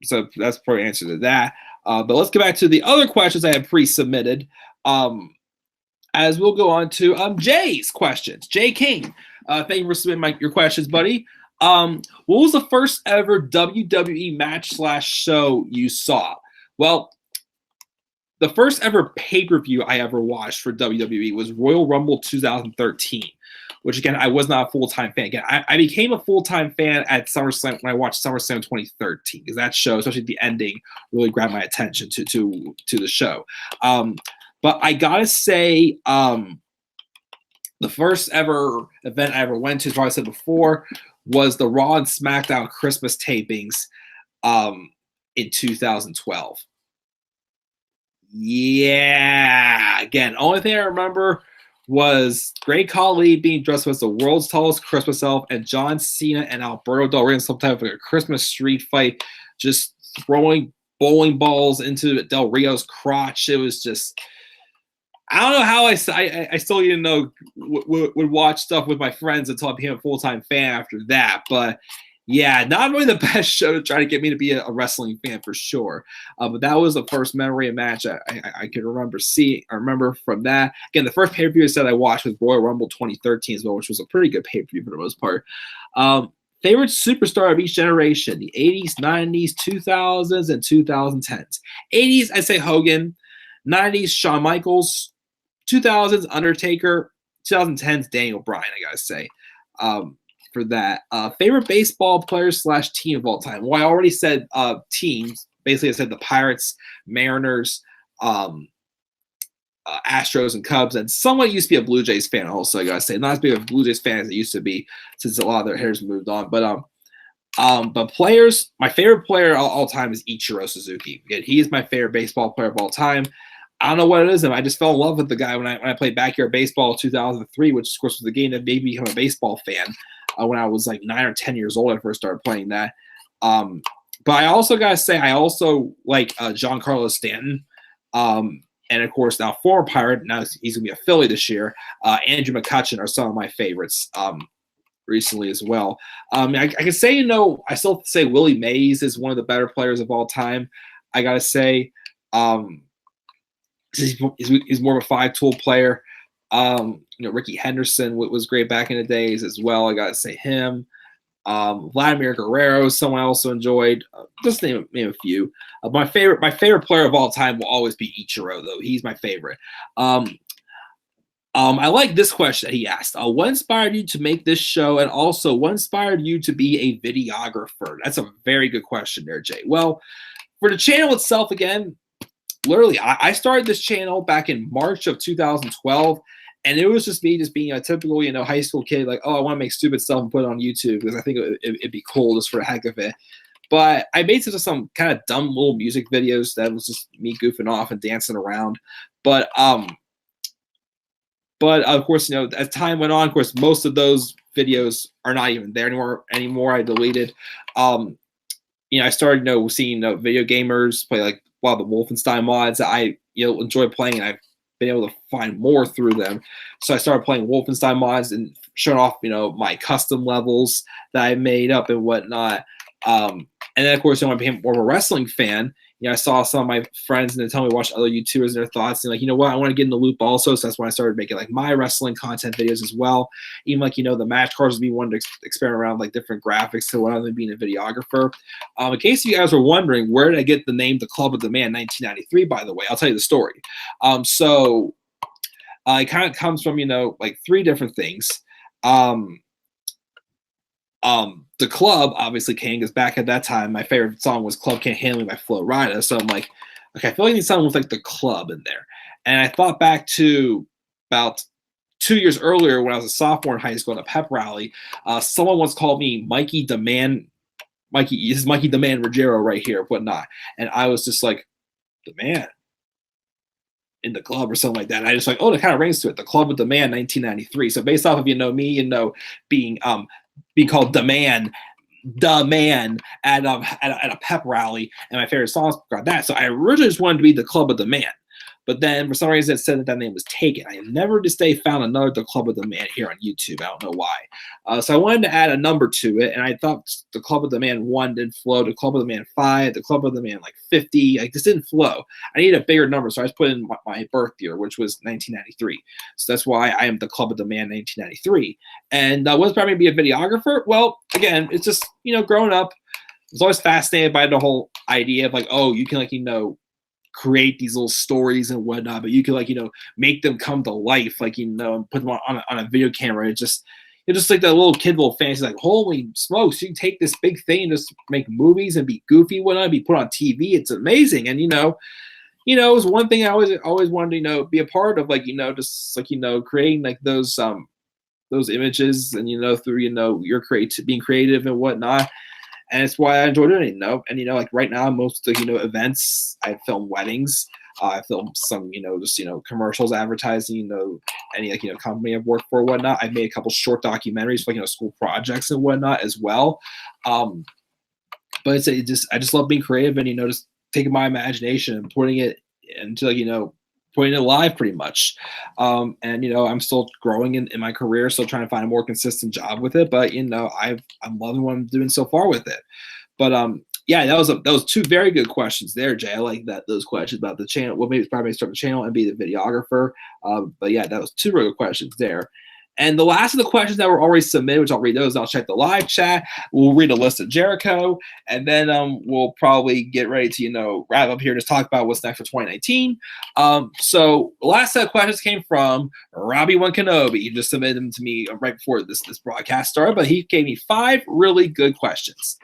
So that's probably an answer to that. But let's get back to the other questions I have pre-submitted. As we'll go on to Jay's questions. Jay King, thank you for submitting your questions, buddy. What was the first ever WWE match / show you saw? Well, the first ever pay-per-view I ever watched for WWE was Royal Rumble 2013, which, again, I was not a full-time fan. Again, I became a full-time fan at SummerSlam when I watched SummerSlam 2013, because that show, especially the ending, really grabbed my attention to the show. But I gotta say, the first ever event I ever went to, as I said before, was the Raw and SmackDown Christmas tapings in 2012. Yeah. Again, only thing I remember was Great Khali being dressed as the world's tallest Christmas elf and John Cena and Alberto Del Rio in some type of a Christmas street fight, just throwing bowling balls into Del Rio's crotch. It was just, I don't know how I still didn't know would watch stuff with my friends until I became a full-time fan after that. But yeah, not really the best show to try to get me to be a wrestling fan for sure. But that was the first memory of match I could remember seeing. I remember from that. Again, the first pay-per-view I said I watched was Royal Rumble 2013 as well, which was a pretty good pay-per-view for the most part. Favorite superstar of each generation, the 80s, 90s, 2000s, and 2010s. 80s, I'd say Hogan. 90s, Shawn Michaels. 2000s, Undertaker. 2010s, Daniel Bryan, I gotta say. For that. Favorite baseball player / team of all time. Well, I already said teams. Basically, I said the Pirates, Mariners, Astros, and Cubs. And somewhat used to be a Blue Jays fan also, I gotta say. Not as big of a Blue Jays fan as it used to be since a lot of their hairs moved on. But players, my favorite player of all time is Ichiro Suzuki. Again, he is my favorite baseball player of all time. I don't know what it is. I just fell in love with the guy when I played backyard baseball in 2003, which, of course, was the game that made me become a baseball fan. When I was like 9 or 10 years old, I first started playing that. But I also got to say, I also like Giancarlo Stanton. And, of course, now former Pirate. Now he's going to be a Philly this year. Andrew McCutchen are some of my favorites recently as well. I can say, I still say Willie Mays is one of the better players of all time. I got to say he's more of a five-tool player. Ricky Henderson was great back in the days as well. I gotta say him. Vladimir Guerrero, someone I also enjoyed. Just name a few. My favorite player of all time will always be Ichiro, though. He's my favorite. I like this question that he asked. What inspired you to make this show, and also what inspired you to be a videographer? That's a very good question there, Jay. Well, for the channel itself, again, literally, I started this channel back in March of 2012, and it was just me just being a typical, high school kid, like, oh, I want to make stupid stuff and put it on YouTube because I think it'd be cool just for the heck of it. But I made some kind of dumb little music videos that was just me goofing off and dancing around. But of course, as time went on, of course, most of those videos are not even there anymore. I deleted. I started, seeing video gamers play like a lot of the Wolfenstein mods that I enjoy playing, and I've been able to find more through them. So I started playing Wolfenstein mods and showing off, my custom levels that I made up and whatnot. And then, of course, when I became more of a wrestling fan, I saw some of my friends and they tell me to watch other YouTubers and their thoughts. And like, you know what? I want to get in the loop also. So that's when I started making like my wrestling content videos as well. Even like, the match cards would be one to experiment around like different graphics to one other being a videographer. In case you guys were wondering, where did I get the name The Club of the Man 1993, by the way? I'll tell you the story. So it kind of comes from, like three different things. The club obviously came because back at that time, my favorite song was Club Can't Handle Me by Flo Rida. So I'm like, okay, I feel like I need something with like the club in there. And I thought back to about 2 years earlier when I was a sophomore in high school at a pep rally. Someone once called me Mikey the Man. This is Mikey the Man Ruggiero right here, whatnot. And I was just like, the man in the club or something like that. And I just like, oh, that kind of rings to it. The Club with the Man 1993. So based off of, me, being called the man at a pep rally, and my favorite songs got that. So I originally just wanted to be The Club of the Man, but then for some reason it said that name was taken. I never to stay found another The Club of the Man here on YouTube. I don't know why. So I wanted to add a number to it, and I thought The Club of the Man 1 didn't flow. The Club of the Man 5, The Club of the Man like 50, like this didn't flow. I needed a bigger number, so I just put in my birth year, which was 1993. So that's why I am The Club of the Man 1993. And what's probably be a videographer? Well, again, it's just growing up, I was always fascinated by the whole idea of like, oh, you can create these little stories and whatnot, but you can make them come to life, and put them on a video camera. It's just like that little kid little fantasy, like, holy smokes, you can take this big thing and just make movies and be goofy, whatnot, be put on TV. It's amazing. And it was one thing I always wanted to be a part of, just creating like those images and through your being creative and whatnot. And it's why I enjoy doing it, And, like right now, most of the, events, I film weddings. I film some, just, commercials, advertising, any, company I've worked for or whatnot. I've made a couple short documentaries for, school projects and whatnot as well. But I just love being creative and, just taking my imagination and putting it into, putting it live pretty much. And, I'm still growing in my career, still trying to find a more consistent job with it. But, I'm loving what I'm doing so far with it. But, yeah, that was two very good questions there, Jay. I like those questions about the channel. Well, maybe probably start the channel and be the videographer. But yeah, that was two really good questions there. And the last of the questions that were already submitted, which I'll read those, I'll check the live chat. We'll read a list of Jericho, and then we'll probably get ready to, wrap up here and just talk about what's next for 2019. So the last set of questions came from Robbie One Kenobi. He just submitted them to me right before this broadcast started, but he gave me 5 really good questions.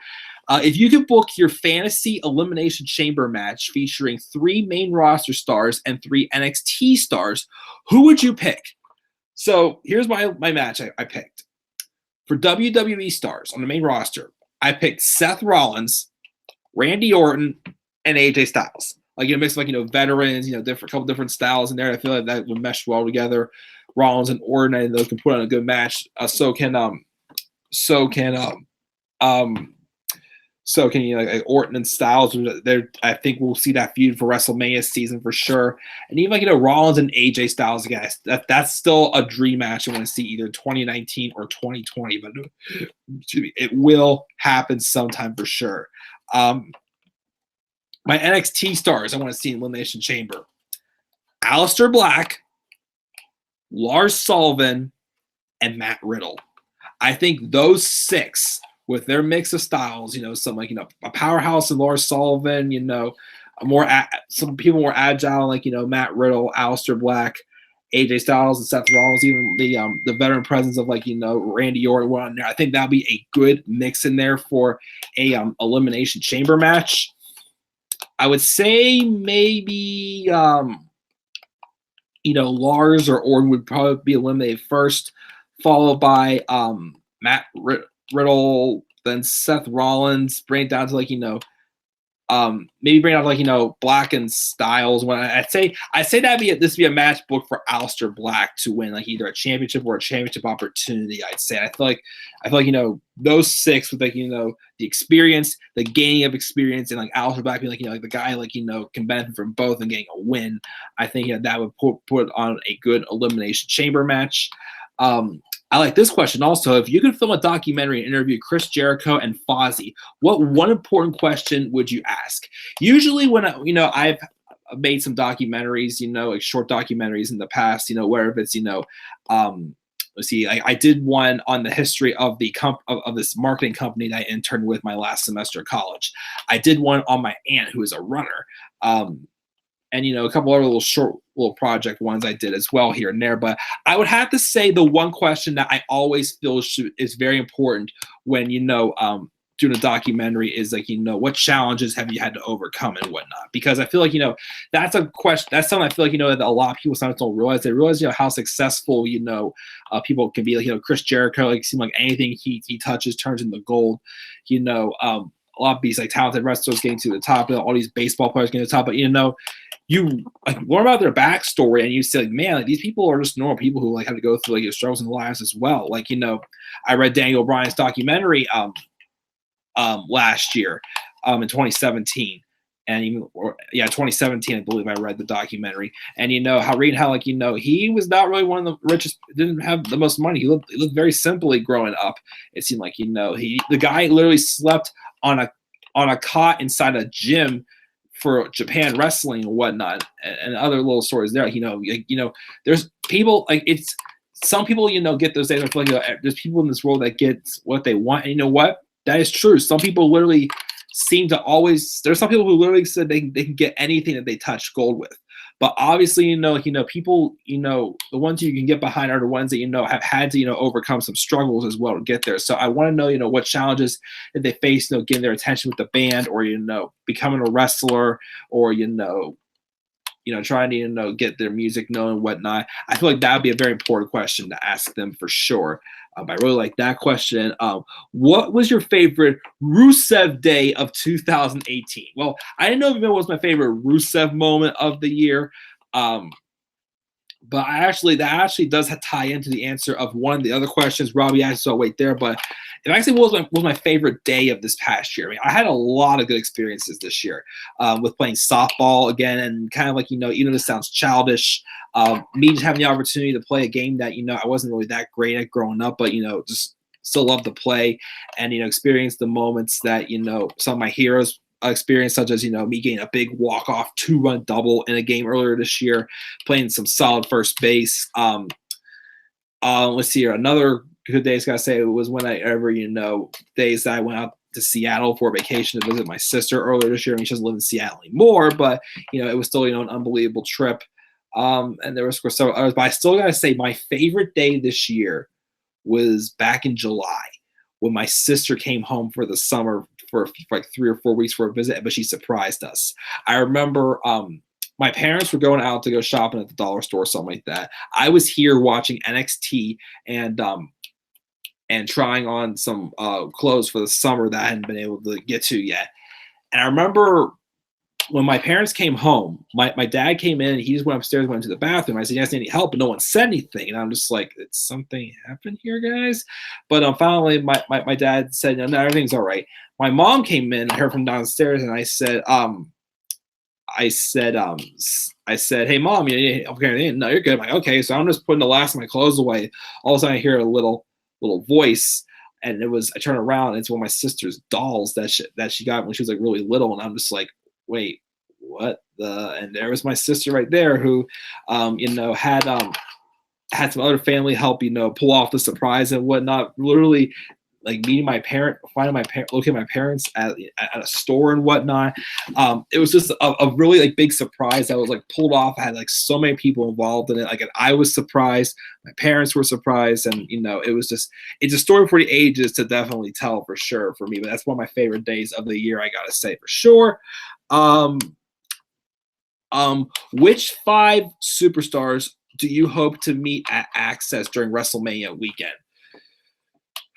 If you could book your fantasy elimination chamber match featuring 3 main roster stars and 3 NXT stars, who would you pick? So here's my match I picked. For WWE stars on the main roster, I picked Seth Rollins, Randy Orton, and AJ Styles. Like, mix of veterans, couple different styles in there. I feel like that would mesh well together. Rollins and Orton, and those can put on a good match. So can like Orton and Styles. I think we'll see that feud for WrestleMania season for sure. And even Rollins and AJ Styles, guys, that's still a dream match I want to see either 2019 or 2020. But it will happen sometime for sure. My NXT stars I want to see in Elimination Chamber: Aleister Black, Lars Sullivan, and Matt Riddle. I think those 6, with their mix of styles, some a powerhouse in Lars Sullivan, some people more agile, like Matt Riddle, Aleister Black, AJ Styles, and Seth Rollins, even the veteran presence of Randy Orton on there. I think that'll be a good mix in there for a elimination chamber match. I would say maybe Lars or Orton would probably be eliminated first, followed by Matt Riddle, then Seth Rollins, bring it down to maybe bring out Black and Styles. When I'd say this would be a match booked for Aleister Black to win either a championship or a championship opportunity. I'd say I feel like those six with the experience, the gaining of experience, and Aleister Black being the guy can benefit from both and getting a win. I think that would put on a good elimination chamber match. I like this question also. If you could film a documentary and interview Chris Jericho and Fozzy, what one important question would you ask? Usually when I've made some documentaries, short documentaries in the past, where it's, let's see, I did one on the history of the of this marketing company that I interned with my last semester of college. I did one on my aunt who is a runner. And a couple other little project ones I did as well here and there. But I would have to say the one question that I always feel is very important when doing a documentary is what challenges have you had to overcome and whatnot? Because I feel like that's a question. That's something I feel like that a lot of people sometimes don't realize. They realize how successful people can be. Chris Jericho, seems like anything he touches turns into gold. A lot of these talented wrestlers getting to the top, all these baseball players getting to the top, but you learn about their backstory and you say, man, these people are just normal people who have to go through struggles in their lives as well. I read Daniel Bryan's documentary last year in 2017. And 2017, I believe I read the documentary. And how he was not really one of the richest, didn't have the most money. He lived very simply growing up. It seemed like the guy literally slept on a cot inside a gym for Japan wrestling and whatnot, and other little stories there. There's people it's some people get those days. I feel there's people in this world that get what they want. And you know what? That is true. Some people literally seem to always. There's some people who literally said they can get anything that they touch gold with. But obviously, people, the ones you can get behind are the ones that, have had to, overcome some struggles as well to get there. So I want to know, what challenges did they face, getting their attention with the band or, becoming a wrestler or, trying to, get their music known and whatnot. I feel like that would be a very important question to ask them for sure. I really like that question. What was your favorite Rusev Day of 2018? Well, I didn't know if it was my favorite Rusev moment of the year, but that actually does tie into the answer of one of the other questions Robbie asked, so I'll wait there. But it actually was my favorite day of this past year. I mean, I had a lot of good experiences this year with playing softball again, and kind of even though this sounds childish, me just having the opportunity to play a game that I wasn't really that great at growing up, but just still love to play and experience the moments that some of my heroes experience, such as me getting a big walk-off 2-run double in a game earlier this year, playing some solid first base. Let's see here, another good days, gotta say, it was when days that I went out to Seattle for vacation to visit my sister earlier this year. I mean, she doesn't live in Seattle anymore, but it was still an unbelievable trip. And there was several others, but I still gotta say my favorite day this year was back in July when my sister came home for the summer for 3 or 4 weeks for a visit, but she surprised us. I remember my parents were going out to go shopping at the dollar store, something like that. I was here watching NXT and trying on some clothes for the summer that I hadn't been able to get to yet. And I remember when my parents came home, my dad came in and he just went upstairs, went to the bathroom. I said, "You guys need any help?" But no one said anything. And I'm just like, "Did something happen here, guys?" But finally, my dad said, "No, everything's all right." My mom came in, I heard from downstairs, and I said, "Hey, Mom, you need help carrying anything?" "No, you're good." I'm like, "Okay." So I'm just putting the last of my clothes away. All of a sudden, I hear a little voice, and I turn around, and it's one of my sister's dolls that she got when she was really little, and I'm just like, "Wait, what the?" And there was my sister right there who, had some other family help, pull off the surprise and whatnot. Literally, meeting my parent, locating my parents at a store and whatnot. It was just a really big surprise that was pulled off. I had so many people involved in it. And I was surprised, my parents were surprised, and it's a story for the ages to definitely tell for sure for me. But that's one of my favorite days of the year, I gotta say for sure. Um, which 5 superstars do you hope to meet at Access during WrestleMania weekend?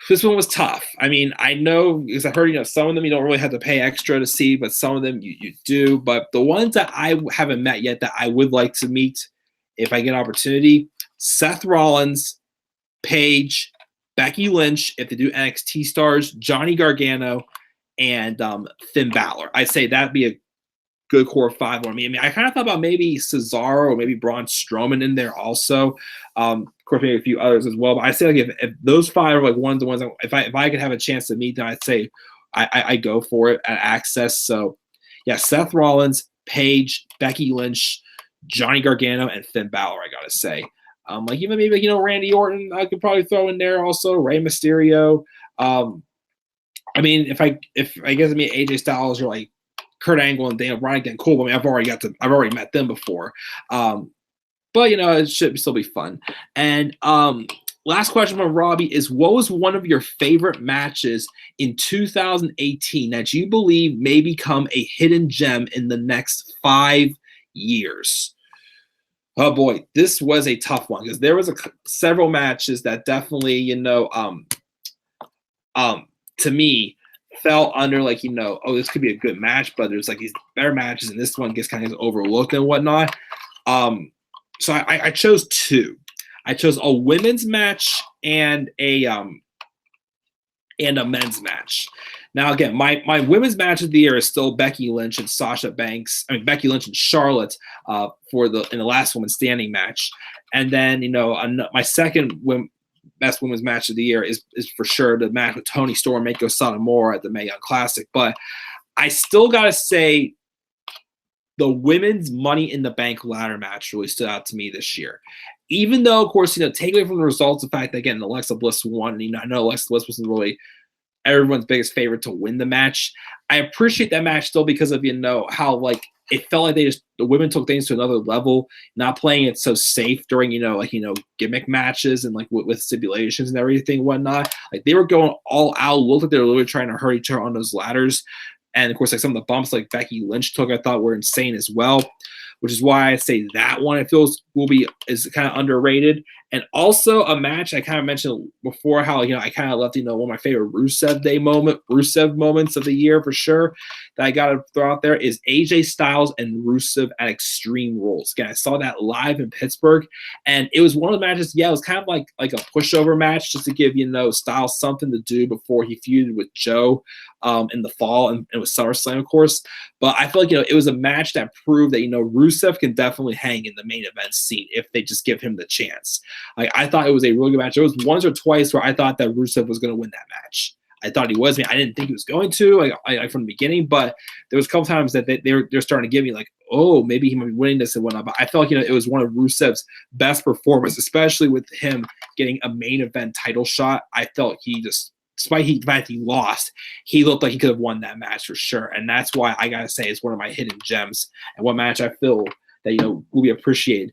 This one was tough. I mean, I know because I heard, some of them you don't really have to pay extra to see, but some of them you do. But the ones that I haven't met yet that I would like to meet if I get an opportunity, Seth Rollins, Paige, Becky Lynch, if they do NXT stars, Johnny Gargano, and Finn Balor. I'd say that'd be a good core 5 on me. I mean, I kind of thought about maybe Cesaro or maybe Braun Strowman in there also. Of course, maybe a few others as well. But I say like if those 5 are like the ones if I could have a chance to meet them, I'd say I go for it at Access. So yeah, Seth Rollins, Paige, Becky Lynch, Johnny Gargano, and Finn Balor. I gotta say, like even maybe Randy Orton, I could probably throw in there also. Rey Mysterio. I mean, if I guess AJ Styles or like Kurt Angle and Daniel Bryan getting cool. But I mean, I've already met them before. But it should still be fun. And last question from Robbie is: what was one of your favorite matches in 2018 that you believe may become a hidden gem in the next 5 years? Oh boy, this was a tough one because there was several matches that definitely, to me, fell under like, oh, this could be a good match, but there's like these better matches, and this one gets kind of overlooked and whatnot. So I chose 2. I chose a women's match and a men's match. Now again, my women's match of the year is still Becky Lynch and Sasha Banks. I mean Becky Lynch and Charlotte in the last woman standing match, and then my second best women's match of the year is for sure the match with Toni Storm and Meiko Satomura at the Mae Young Classic. But I still gotta say the women's Money in the Bank ladder match really stood out to me this year. Even though, of course, take away from the results, the fact that again Alexa Bliss won. I know Alexa Bliss wasn't really everyone's biggest favorite to win the match. I appreciate that match still because of how like it felt like the women took things to another level, not playing it so safe during gimmick matches and like with stipulations and everything and whatnot. Like they were going all out, looked like they were literally trying to hurt each other on those ladders. And of course, like some of the bumps like Becky Lynch took, I thought were insane as well, which is why I say that one is kind of underrated. And also a match I kind of mentioned before how I kind of left one of my favorite Rusev moments of the year for sure that I got to throw out there is AJ Styles and Rusev at Extreme Rules. Again, I saw that live in Pittsburgh, and it was one of the matches. Yeah, it was kind of like a pushover match just to give Styles something to do before he feuded with Joe in the fall and with SummerSlam, of course. But I feel like it was a match that proved that Rusev can definitely hang in the main event seat if they just give him the chance. Like I thought it was a really good match. There was once or twice where I thought that Rusev was going to win that match. I thought he was. I didn't think he was going to like from the beginning, but there was a couple times that they're starting to give me like, oh, maybe he might be winning this and whatnot. But I felt like it was one of Rusev's best performances, especially with him getting a main event title shot. I felt he just, despite the fact he lost, he looked like he could have won that match for sure. And that's why I gotta say it's one of my hidden gems and one match I feel that will be appreciated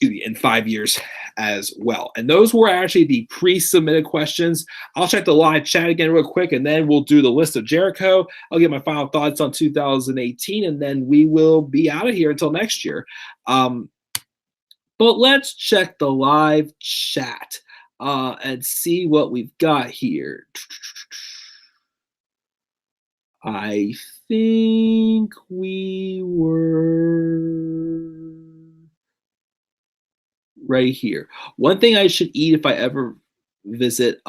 in 5 years as well. And those were actually the pre-submitted questions. I'll check the live chat again real quick, and then we'll do the list of Jericho. I'll get my final thoughts on 2018, and then we will be out of here until next year. But let's check the live chat and see what we've got here. I think we were right here. One thing I should eat if I ever visit,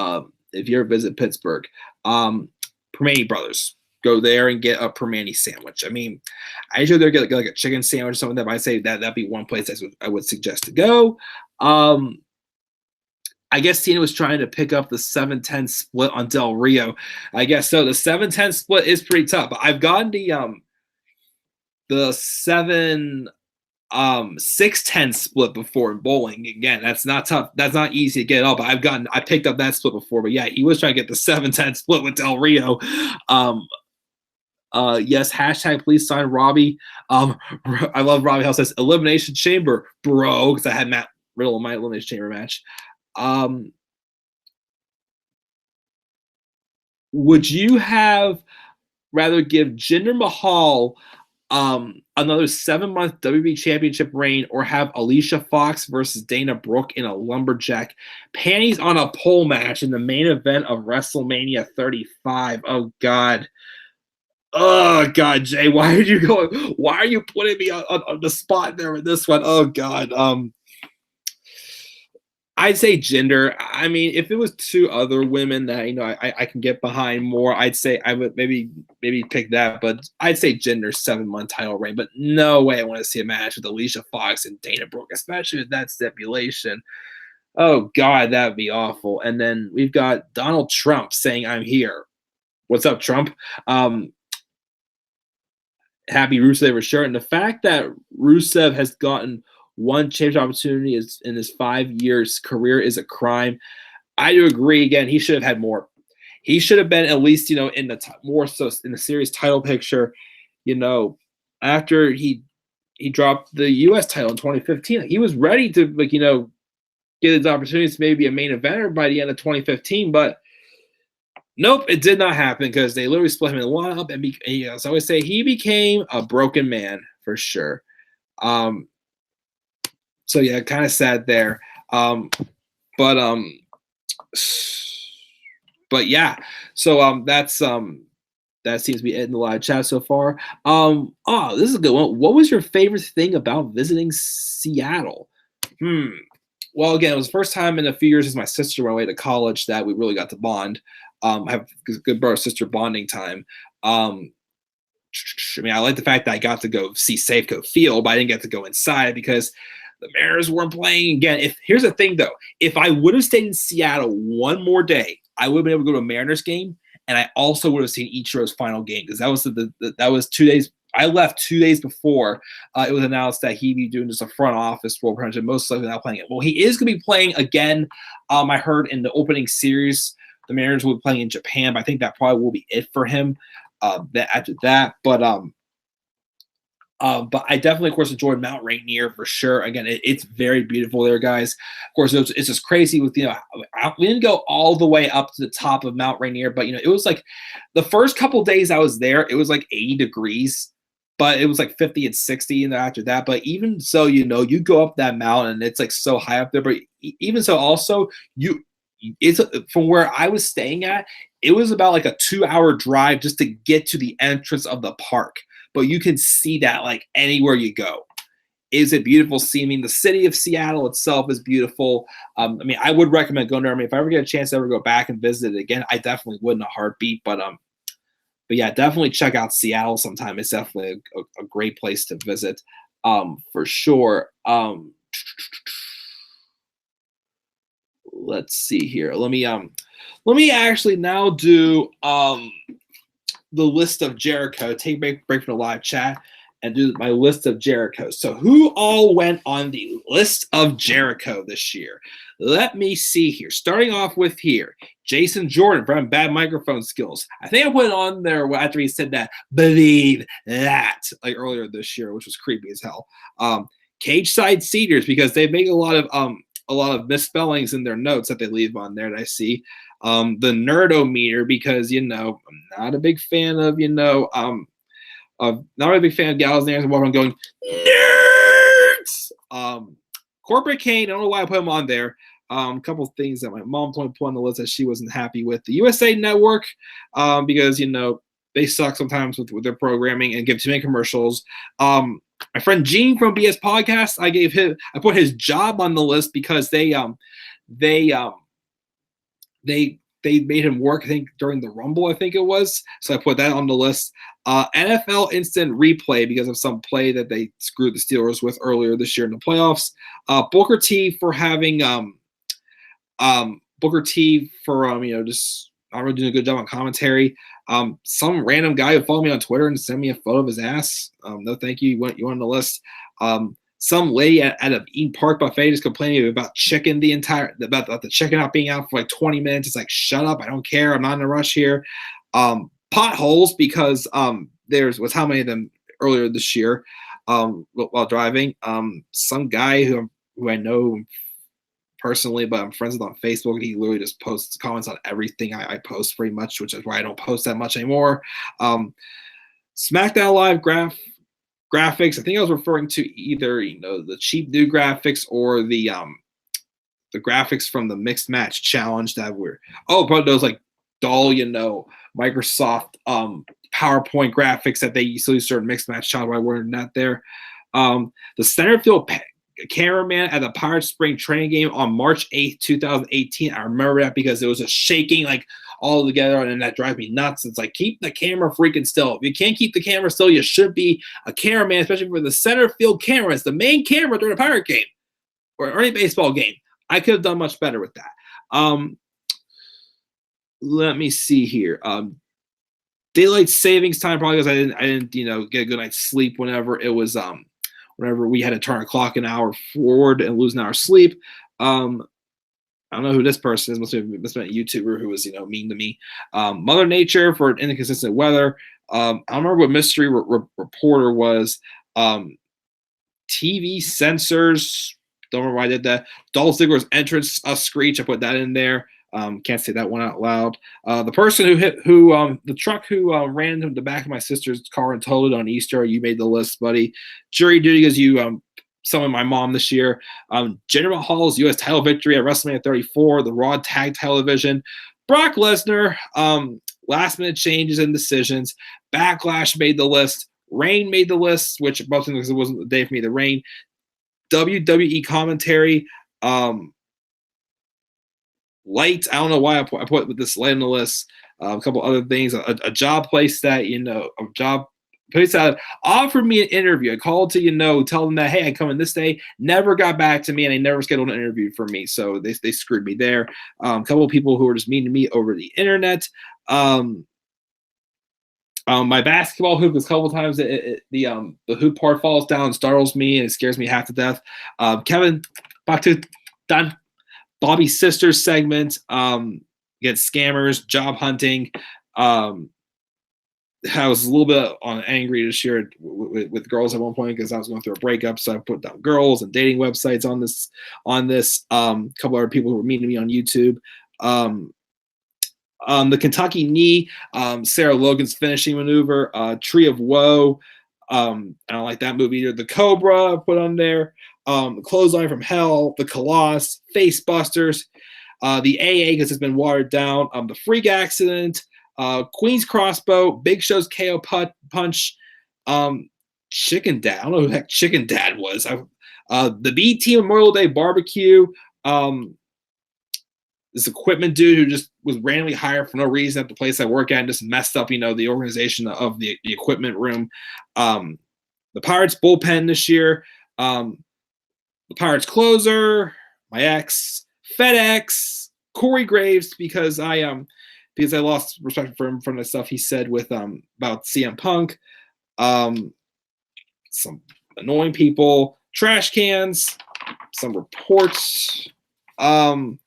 if you ever visit Pittsburgh, Permane Brothers. Go there and get a Permane sandwich. I mean, I usually there get like a chicken sandwich or something that I say that'd be one place I would suggest to go. I guess Tina was trying to pick up the 7-10 split on Del Rio. I guess so. The 7-10 split is pretty tough. But I've gotten the 6-10 split before in bowling. Again, that's not tough. That's not easy to get up. But I picked up that split before. But yeah, he was trying to get the 7-10 split with Del Rio. Yes, hashtag please sign Robbie. I love Robbie House says Elimination Chamber, bro, because I had Matt Riddle in my Elimination Chamber match. Would you have rather give Jinder Mahal another 7-month WWE Championship reign, or have Alicia Fox versus Dana Brooke in a lumberjack panties on a pole match in the main event of WrestleMania 35? Oh God. Oh God, Jay, why are you going? Why are you putting me on the spot there with this one? Oh God. I'd say Jinder. I mean, if it was two other women that I can get behind more, I'd say I would maybe pick that. But I'd say Jinder's 7-month title reign. But no way I want to see a match with Alicia Fox and Dana Brooke, especially with that stipulation. Oh God, that would be awful. And then we've got Donald Trump saying, "I'm here." What's up, Trump? Happy Rusev was shirt. And the fact that Rusev has gotten one championship opportunity in his 5 years career is a crime. I do agree. Again, he should have had more. He should have been at least, in the more so in the series title picture. After he dropped the U.S. title in 2015, he was ready to get his opportunities to maybe be a main eventer by the end of 2015, but nope, it did not happen because they literally split him in one up, and as I always say, he became a broken man for sure. So yeah, kind of sad there. But yeah. So that seems to be it in the live chat so far. This is a good one. What was your favorite thing about visiting Seattle? Well, again, it was the first time in a few years since my sister went away to college that we really got to bond. Have good brother-sister bonding time. I mean, I like the fact that I got to go see Safeco Field, but I didn't get to go inside because the Mariners weren't playing again. Here's the thing, though. If I would have stayed in Seattle one more day, I would have been able to go to a Mariners game, and I also would have seen Ichiro's final game because that was that was 2 days. I left 2 days before it was announced that he'd be doing just a front office World Championship, most likely not playing it. Well, he is going to be playing again. I heard in the opening series, the Mariners will be playing in Japan, but I think that probably will be it for him. After that, but I definitely, of course, enjoyed Mount Rainier for sure. Again, it's very beautiful there, guys. Of course, it's just crazy with, we didn't go all the way up to the top of Mount Rainier, but, it was like the first couple days I was there, it was like 80 degrees, but it was like 50 and 60 and after that. But even so, you go up that mountain and it's like so high up there, but even so also it's from where I was staying at, it was about like a 2-hour drive just to get to the entrance of the park. But you can see that like anywhere you go. Is it beautiful? Seeing the city of Seattle itself is beautiful. I mean, I would recommend going there. I mean, if I ever get a chance to ever go back and visit it again, I definitely would in a heartbeat. But yeah, definitely check out Seattle sometime. It's definitely a great place to visit, for sure. Let's see here. Let me actually now do the list of Jericho. Take a break from the live chat and do my list of Jericho. So who all went on the list of Jericho this year? Let me see here. Starting off with here, Jason Jordan from Bad Microphone Skills. I think I put it on there after he said that, believe that, like earlier this year, which was creepy as hell. Cage Side Cedars, because they make a lot of misspellings in their notes that they leave on there that I see. The Nerdometer, because I'm not a big fan of not a big fan of gals and I'm going nerds. Corporate Kane, I don't know why I put him on there. A couple of things that my mom put on the list that she wasn't happy with. The USA Network, because they suck sometimes with their programming and give too many commercials. My friend Gene from BS Podcast, I put his job on the list because they made him work, I think, during the Rumble, I think it was. So I put that on the list. NFL Instant Replay, because of some play that they screwed the Steelers with earlier this year in the playoffs. Booker T for having just not really doing a good job on commentary. Some random guy who followed me on Twitter and sent me a photo of his ass. No, thank you. You on the list. Some lady at an Eden Park buffet just complaining about chicken about the chicken not being out for like 20 minutes. It's like, shut up. I don't care. I'm not in a rush here. Potholes, because was how many of them earlier this year while driving. Some guy who I know personally, but I'm friends with him on Facebook, and he literally just posts comments on everything I post pretty much, which is why I don't post that much anymore. SmackDown Live graphics. I think I was referring to either the cheap new graphics or the graphics from the mixed match challenge that were but those like dull Microsoft PowerPoint graphics that they used to use certain mixed match challenge. Why weren't that there? The center field cameraman at the Pirates spring training game on March 8th, 2018. I remember that because it was just shaking like all together, and that drives me nuts. It's like, keep the camera freaking still. If you can't keep the camera still, you should be a cameraman, especially for the center field camera. It's the main camera during a Pirate game or any baseball game. I could have done much better with that. Let me see here. Daylight savings time, probably because I didn't get a good night's sleep whenever it was whenever we had to turn a clock an hour forward and lose an hour's sleep. I don't know who this person is. Must have been a YouTuber who was mean to me. Mother Nature for inconsistent weather. I don't remember what mystery reporter was. TV censors. Don't remember why I did that. Dolph Ziggler's entrance screech. I put that in there. Can't say that one out loud. The person the truck who ran into the back of my sister's car and totaled on Easter. You made the list, buddy. Jury duty because you summoned my mom this year. Jinder Mahal's U.S. title victory at WrestleMania 34, the Raw Tag Title Division. Brock Lesnar, last minute changes and decisions. Backlash made the list. Reign made the list, which both because it wasn't the day for me to reign. WWE commentary. Light. I don't know why I put this light on the list. A couple other things. A job place that a job place that offered me an interview. I called to tell them that, hey, I come in this day. Never got back to me, and they never scheduled an interview for me. So they screwed me there. A couple of people who were just mean to me over the internet. My basketball hoop, a couple of times the hoop part falls down and startles me, and it scares me half to death. Kevin, back to done. Bobby's sister's segment, against scammers, job hunting. I was a little bit angry this year with girls at one point because I was going through a breakup, so I put down girls and dating websites on this. A couple other people who were mean to me on YouTube. The Kentucky Knee, Sarah Logan's finishing maneuver, Tree of Woe. I don't like that movie either. The Cobra I put on there. The Clothesline from Hell, the Colossus, Face Busters, the AA because it's been watered down, the Freak Accident, Queen's Crossbow, Big Show's KO Punch, Chicken Dad. I don't know who the heck Chicken Dad was. The B Team Memorial Day Barbecue, this equipment dude who just was randomly hired for no reason at the place I work at and just messed up, the organization of the equipment room. The Pirates bullpen this year. The Pirates closer, my ex, FedEx, Corey Graves, because I lost respect for him from the stuff he said with about CM Punk, some annoying people, trash cans, some reports. Let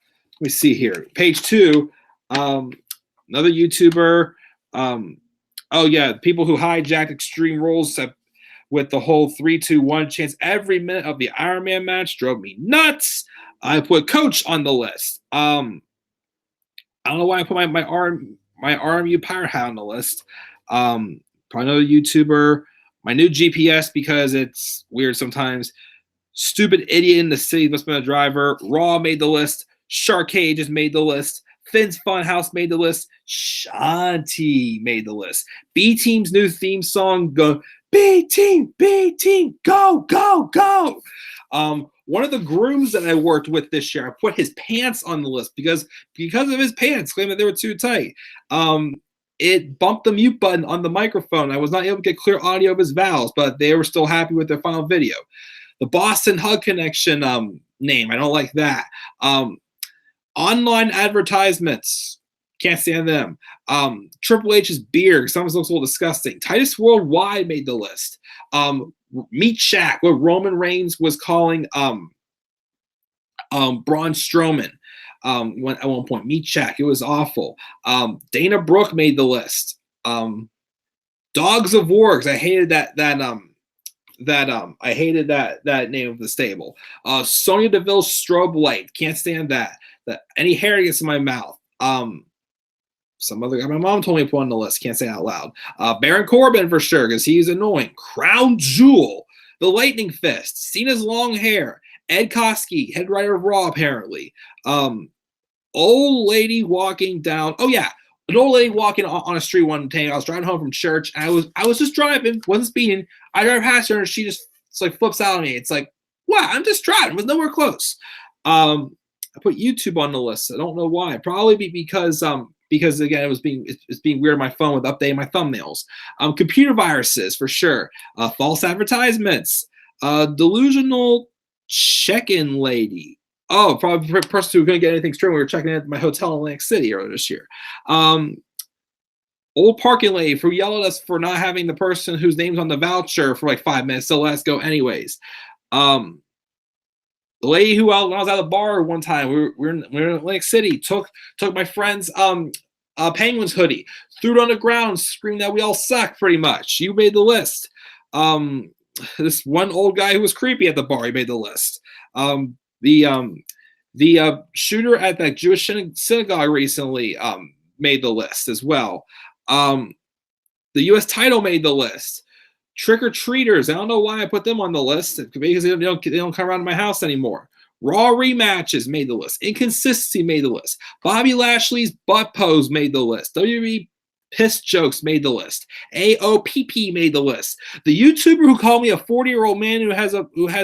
me see here. Page 2, another YouTuber. People who hijacked Extreme Rules with the whole 3-2-1 chance every minute of the Iron Man match drove me nuts. I put Coach on the list. I don't know why I put my RMU Pirate hat on the list. Probably another YouTuber. My new GPS because it's weird sometimes. Stupid Idiot in the City must have been a driver. Raw made the list. Sharkade just made the list. Finn's Funhouse made the list. Shanti made the list. B Team's new theme song, go B Team, go, go, go. One of the grooms that I worked with this year, I put his pants on the list because of his pants, claiming that they were too tight. It bumped the mute button on the microphone. I was not able to get clear audio of his vowels, but they were still happy with their final video. The Boston Hug Connection name, I don't like that. Online advertisements, can't stand them. Triple H's beer, sometimes looks a little disgusting. Titus Worldwide made the list. Meat Shack, what Roman Reigns was calling Braun Strowman at one point. Meat Shack, it was awful. Dana Brooke made the list. Dogs of War, because I hated that that I hated that name of the stable. Sonya Deville strobe light. Can't stand that. That any hair gets in my mouth. Some other guy, my mom told me to put on the list. Can't say it out loud. Baron Corbin for sure because he's annoying. Crown Jewel, the Lightning Fist, Cena's long hair, Ed Koskey, head writer of Raw apparently. Old lady walking down. Oh yeah, an old lady walking on a street one day. I was driving home from church. I was just driving, wasn't speeding. I drive past her and she just like flips out at me. It's like, wow, I'm just driving. Was nowhere close. I put YouTube on the list. I don't know why. Probably because again it's being weird on my phone with updating my thumbnails. Computer viruses for sure. False advertisements. Delusional check-in lady. Oh, probably the person who couldn't get anything straight when we were checking in at my hotel in Atlantic City earlier this year. Old parking lady who yelled at us for not having the person whose name's on the voucher for like 5 minutes, so let's go anyways. The lady who when I was at the bar one time, we were in Atlantic City, took my friend's Penguins hoodie, threw it on the ground, screamed that we all suck pretty much. You made the list. This one old guy who was creepy at the bar, he made the list. The shooter at that Jewish synagogue recently made the list as well. The U.S. title made the list. Trick-or-treaters, I don't know why I put them on the list because they don't come around to my house anymore. Raw rematches made the list. Inconsistency made the list. Bobby Lashley's butt pose made the list. WWE piss jokes made the list. AOPP made the list. The YouTuber who called me a 40-year-old man who has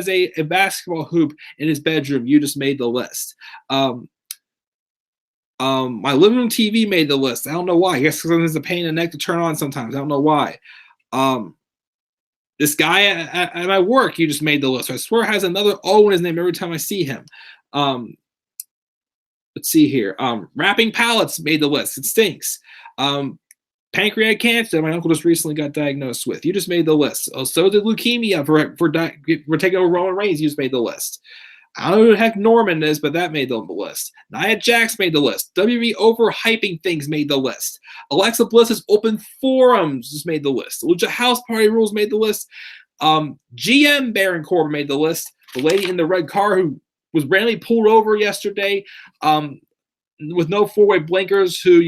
a basketball hoop in his bedroom, you just made the list. My living room TV made the list. I don't know why. I guess because it's a pain in the neck to turn on sometimes. I don't know why. This guy at my work, you just made the list. I swear has another O in his name every time I see him. Let's see here. Wrapping pallets made the list. It stinks. Pancreatic cancer, my uncle just recently got diagnosed with. You just made the list. So did leukemia for taking over Roman Reigns. You just made the list. I don't know who the heck Norman is, but that made the list. Nia Jax made the list. WWE overhyping things made the list. Alexa Bliss's open forums just made the list. Lucha House Party Rules made the list. GM Baron Corbin made the list. The lady in the red car who was randomly pulled over yesterday with no four-way blinkers who,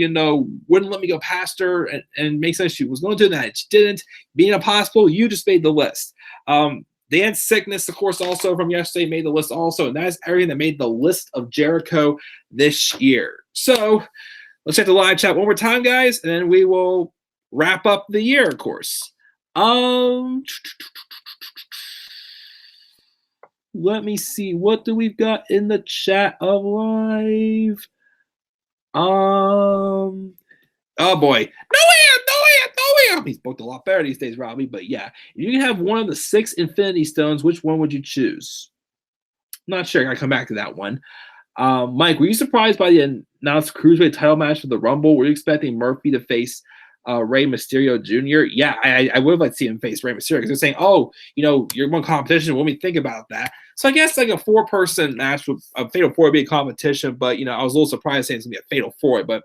wouldn't let me go past her and make sense she was going to, that she didn't. Being impossible, you just made the list. Dan's sickness, of course, also from yesterday made the list also, and that is everything that made the list of Jericho this year. So let's check the live chat one more time, guys, and then we will wrap up the year, of course. Let me see. What do we've got in the chat of live? Oh boy. No, he's booked a lot better these days, Robbie. But yeah, if you can have one of the 6 Infinity Stones, which one would you choose? I'm not sure. I gotta come back to that one. Mike, were you surprised by the announced Cruiserweight title match for the Rumble? Were you expecting Murphy to face Rey Mysterio Jr.? Yeah, I would have liked to see him face Rey Mysterio because they're saying, you're one competition. What do we think about that? So I guess like a 4-person match with a Fatal 4 would be a competition, but I was a little surprised saying it's gonna be a Fatal 4, but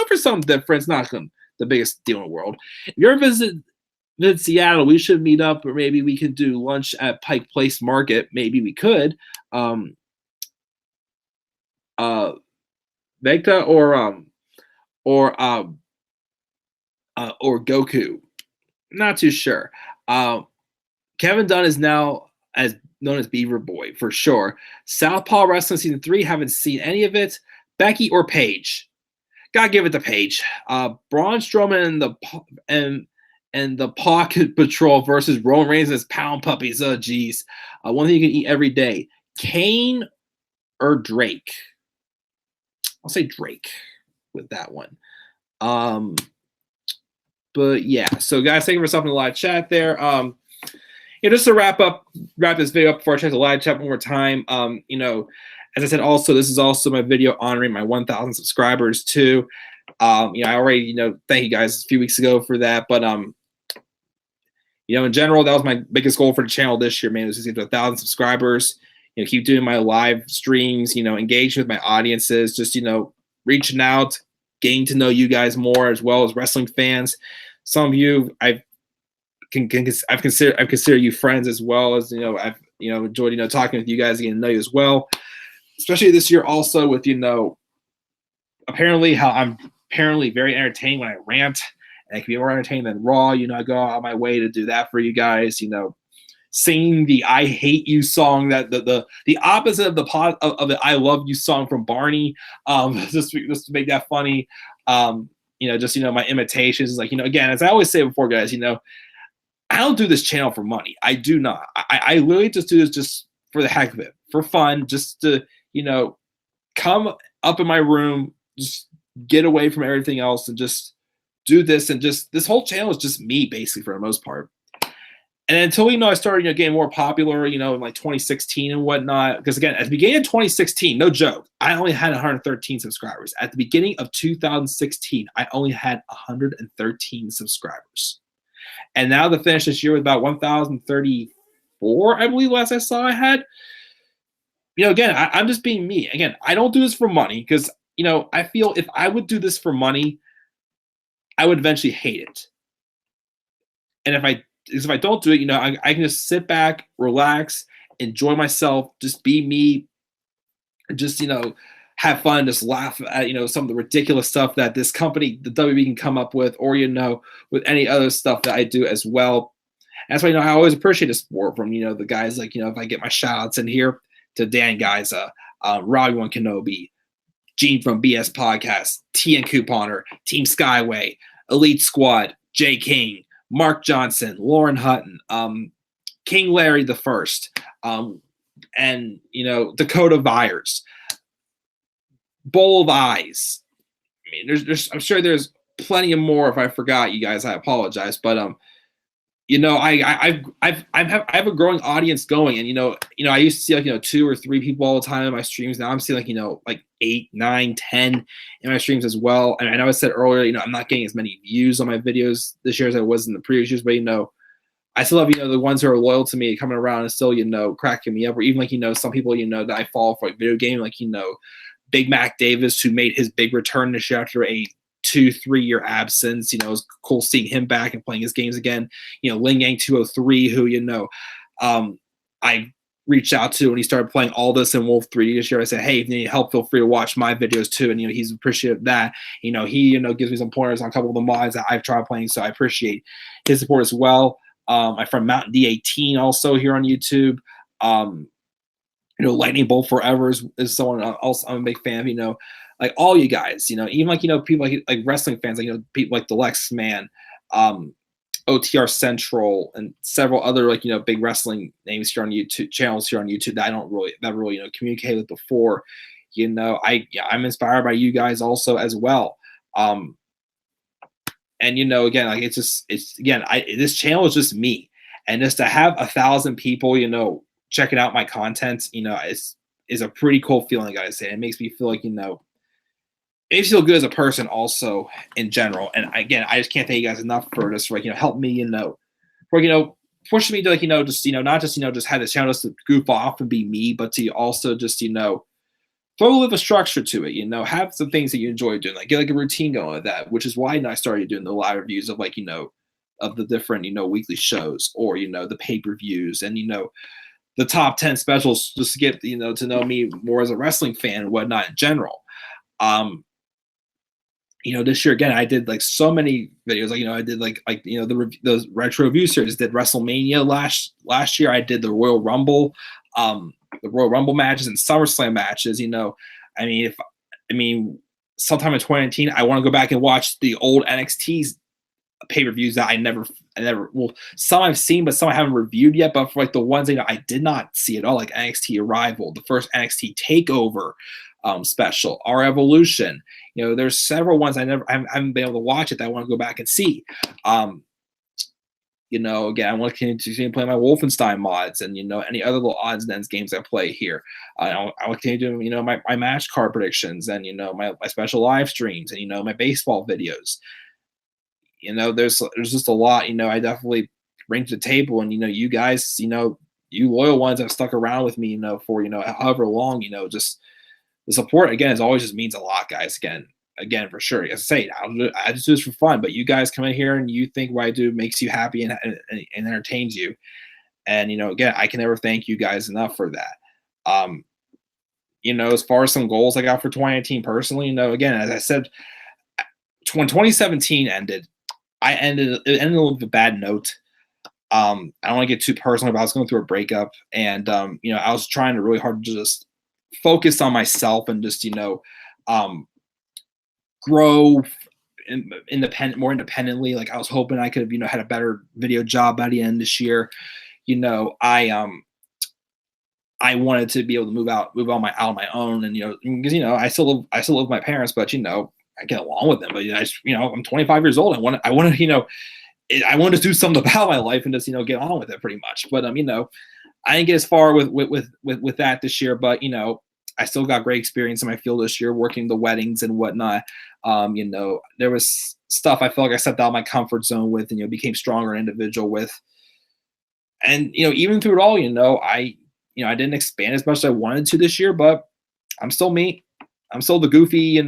for some difference, not the biggest deal in the world. If you're visiting Seattle, we should meet up, or maybe we could do lunch at Pike Place Market. Maybe we could. Vecta or Goku. Not too sure. Kevin Dunn is now known as Beaver Boy for sure. Southpaw Wrestling Season 3, haven't seen any of it. Becky or Paige? Gotta give it to Paige. Braun Strowman and the Pocket Patrol versus Roman Reigns as Pound Puppies. Oh, geez. One thing you can eat every day. Kane or Drake? I'll say Drake with that one. But yeah, so guys, thank you for stopping the live chat there. Just to wrap this video up before I check the live chat one more time. As I said, also this is also my video honoring my 1,000 subscribers too. I already thank you guys a few weeks ago for that, but in general, that was my biggest goal for the channel this year, man. Was to get to 1,000 subscribers. Keep doing my live streams. Engaging with my audiences. Just reaching out, getting to know you guys more as well as wrestling fans. Some of you I've considered you friends as well as I've enjoyed talking with you guys, getting to know you as well, especially this year also with apparently how I'm apparently very entertaining when I rant, and it can be more entertaining than Raw. I go out of my way to do that for you guys. Singing the "I Hate You" song, that the opposite of the "I Love You" song from Barney, just to make that funny. My imitations is again, as I always say before, guys. I don't do this channel for money. I do not. I literally just do this just for the heck of it, for fun, just to come up in my room, just get away from everything else, and just do this. And just this whole channel is just me, basically, for the most part. And until I started getting more popular, in like 2016 and whatnot. Because again, at the beginning of 2016, no joke, I only had 113 subscribers. At the beginning of 2016, I only had 113 subscribers. And now to finish this year with about 1,034, I believe last I saw I had. Again, I'm just being me. Again, I don't do this for money because I feel if I would do this for money, I would eventually hate it. And if I don't do it, I can just sit back, relax, enjoy myself, just be me, just have fun, just laugh at some of the ridiculous stuff that this company, the WWE, can come up with, or with any other stuff that I do as well. And that's why I always appreciate the support from the guys if I get my shout outs in here to Dan guys, Robbie One Kenobi, Gene from BS Podcast, TN Couponer, Team Skyway, Elite Squad, Jay King, Mark Johnson, Lauren Hutton, King Larry the First, and Dakota Byers, Bowl of Eyes. I mean, I'm sure there's plenty of more. If I forgot you guys, I apologize. But I have a growing audience going, and I used to see 2 or 3 people all the time in my streams. Now I'm seeing like 8, 9, 10 in my streams as well. And I know I said earlier, I'm not getting as many views on my videos this year as I was in the previous years, but I still have the ones who are loyal to me coming around and still cracking me up, or even some people that I follow for video game, Big Mac Davis, who made his big return this year after a 2-3 year absence. It was cool seeing him back and playing his games again. Ling Yang 203, who I reached out to when he started playing all this in Wolf 3D this year. I said, hey, if you need help, feel free to watch my videos too. And he's appreciative of that. He gives me some pointers on a couple of the mods that I've tried playing, so I appreciate his support as well. My friend Mountain D18 also here on YouTube. Lightning Bolt Forever is someone else I'm a big fan of. Like all you guys, even people like wrestling fans, people like the Lex Man, OTR Central, and several other big wrestling names here on YouTube, channels here on YouTube that I don't really communicate with before. I'm inspired by you guys also as well. And again, this channel is just me, and just to have 1,000 people, checking out my content, is a pretty cool feeling, I gotta say. It makes me feel like, it makes me feel good as a person also in general. And again, I just can't thank you guys enough for just help me, for pushing me to just not just just have the channel just to goof off and be me, but to also just throw a little bit of structure to it. Have some things that you enjoy doing, get a routine going with that, which is why I started doing the live reviews of of the different weekly shows, or the pay-per-views, and the top 10 specials, just to get to know me more as a wrestling fan and whatnot in general. This year again, I did so many videos. I did the retro review series. Did WrestleMania last year. I did the Royal Rumble, matches and SummerSlam matches. Sometime in 2019, I want to go back and watch the old NXT's pay-per-views that I never some I've seen, but some I haven't reviewed yet. But for the ones I did not see at all, like NXT Arrival, the first NXT Takeover special, Our Evolution. There's several ones I haven't been able to watch it that I want to go back and see. Again, I want to continue playing my Wolfenstein mods and any other little odds and ends games I play here. I want to continue doing my match card predictions and my special live streams and my baseball videos. There's just a lot I definitely bring to the table, and you guys, you loyal ones that have stuck around with me for however long, just the support again is always just means a lot, guys. Again, again, for sure. As I say, I just do this for fun, but you guys come in here and you think what I do makes you happy and entertains you. And, again, I can never thank you guys enough for that. As far as some goals I got for 2019 personally, again, as I said, when 2017 ended, it ended with a bad note. I don't want to get too personal, but I was going through a breakup, and I was trying to really hard to just focus on myself and just grow more independently. Like, I was hoping I could have had a better video job by the end of this year. I wanted to be able to move out on my own, and because I still live with my parents, but I get along with them. But I'm 25 years old. I want to I wanted to do something about my life and just get on with it pretty much. But I didn't get as far with that this year. But I still got great experience in my field this year, working the weddings and whatnot. There was stuff I felt like I stepped out of my comfort zone with, and became stronger individual with. And even through it all, I didn't expand as much as I wanted to this year, but I'm still me. I'm still the goofy,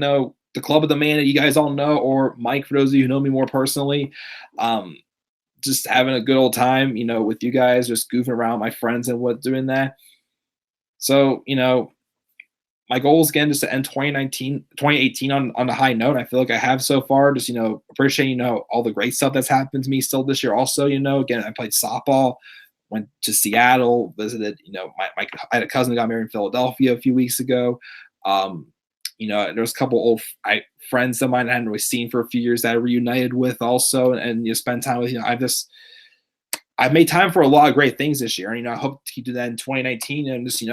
the Club of the Man that you guys all know, or Mike for those of you who know me more personally. Just having a good old time, with you guys, just goofing around with my friends and doing that. So, my goal is again just to end 2018 on a high note. I feel like I have so far. Just appreciate all the great stuff that's happened to me still this year. Also, again, I played softball, went to Seattle, visited. I had a cousin who got married in Philadelphia a few weeks ago. There was a couple old friends of mine I hadn't really seen for a few years that I reunited with also, and spend time with. I've made time for a lot of great things this year, and I hope to keep doing that in 2019, and just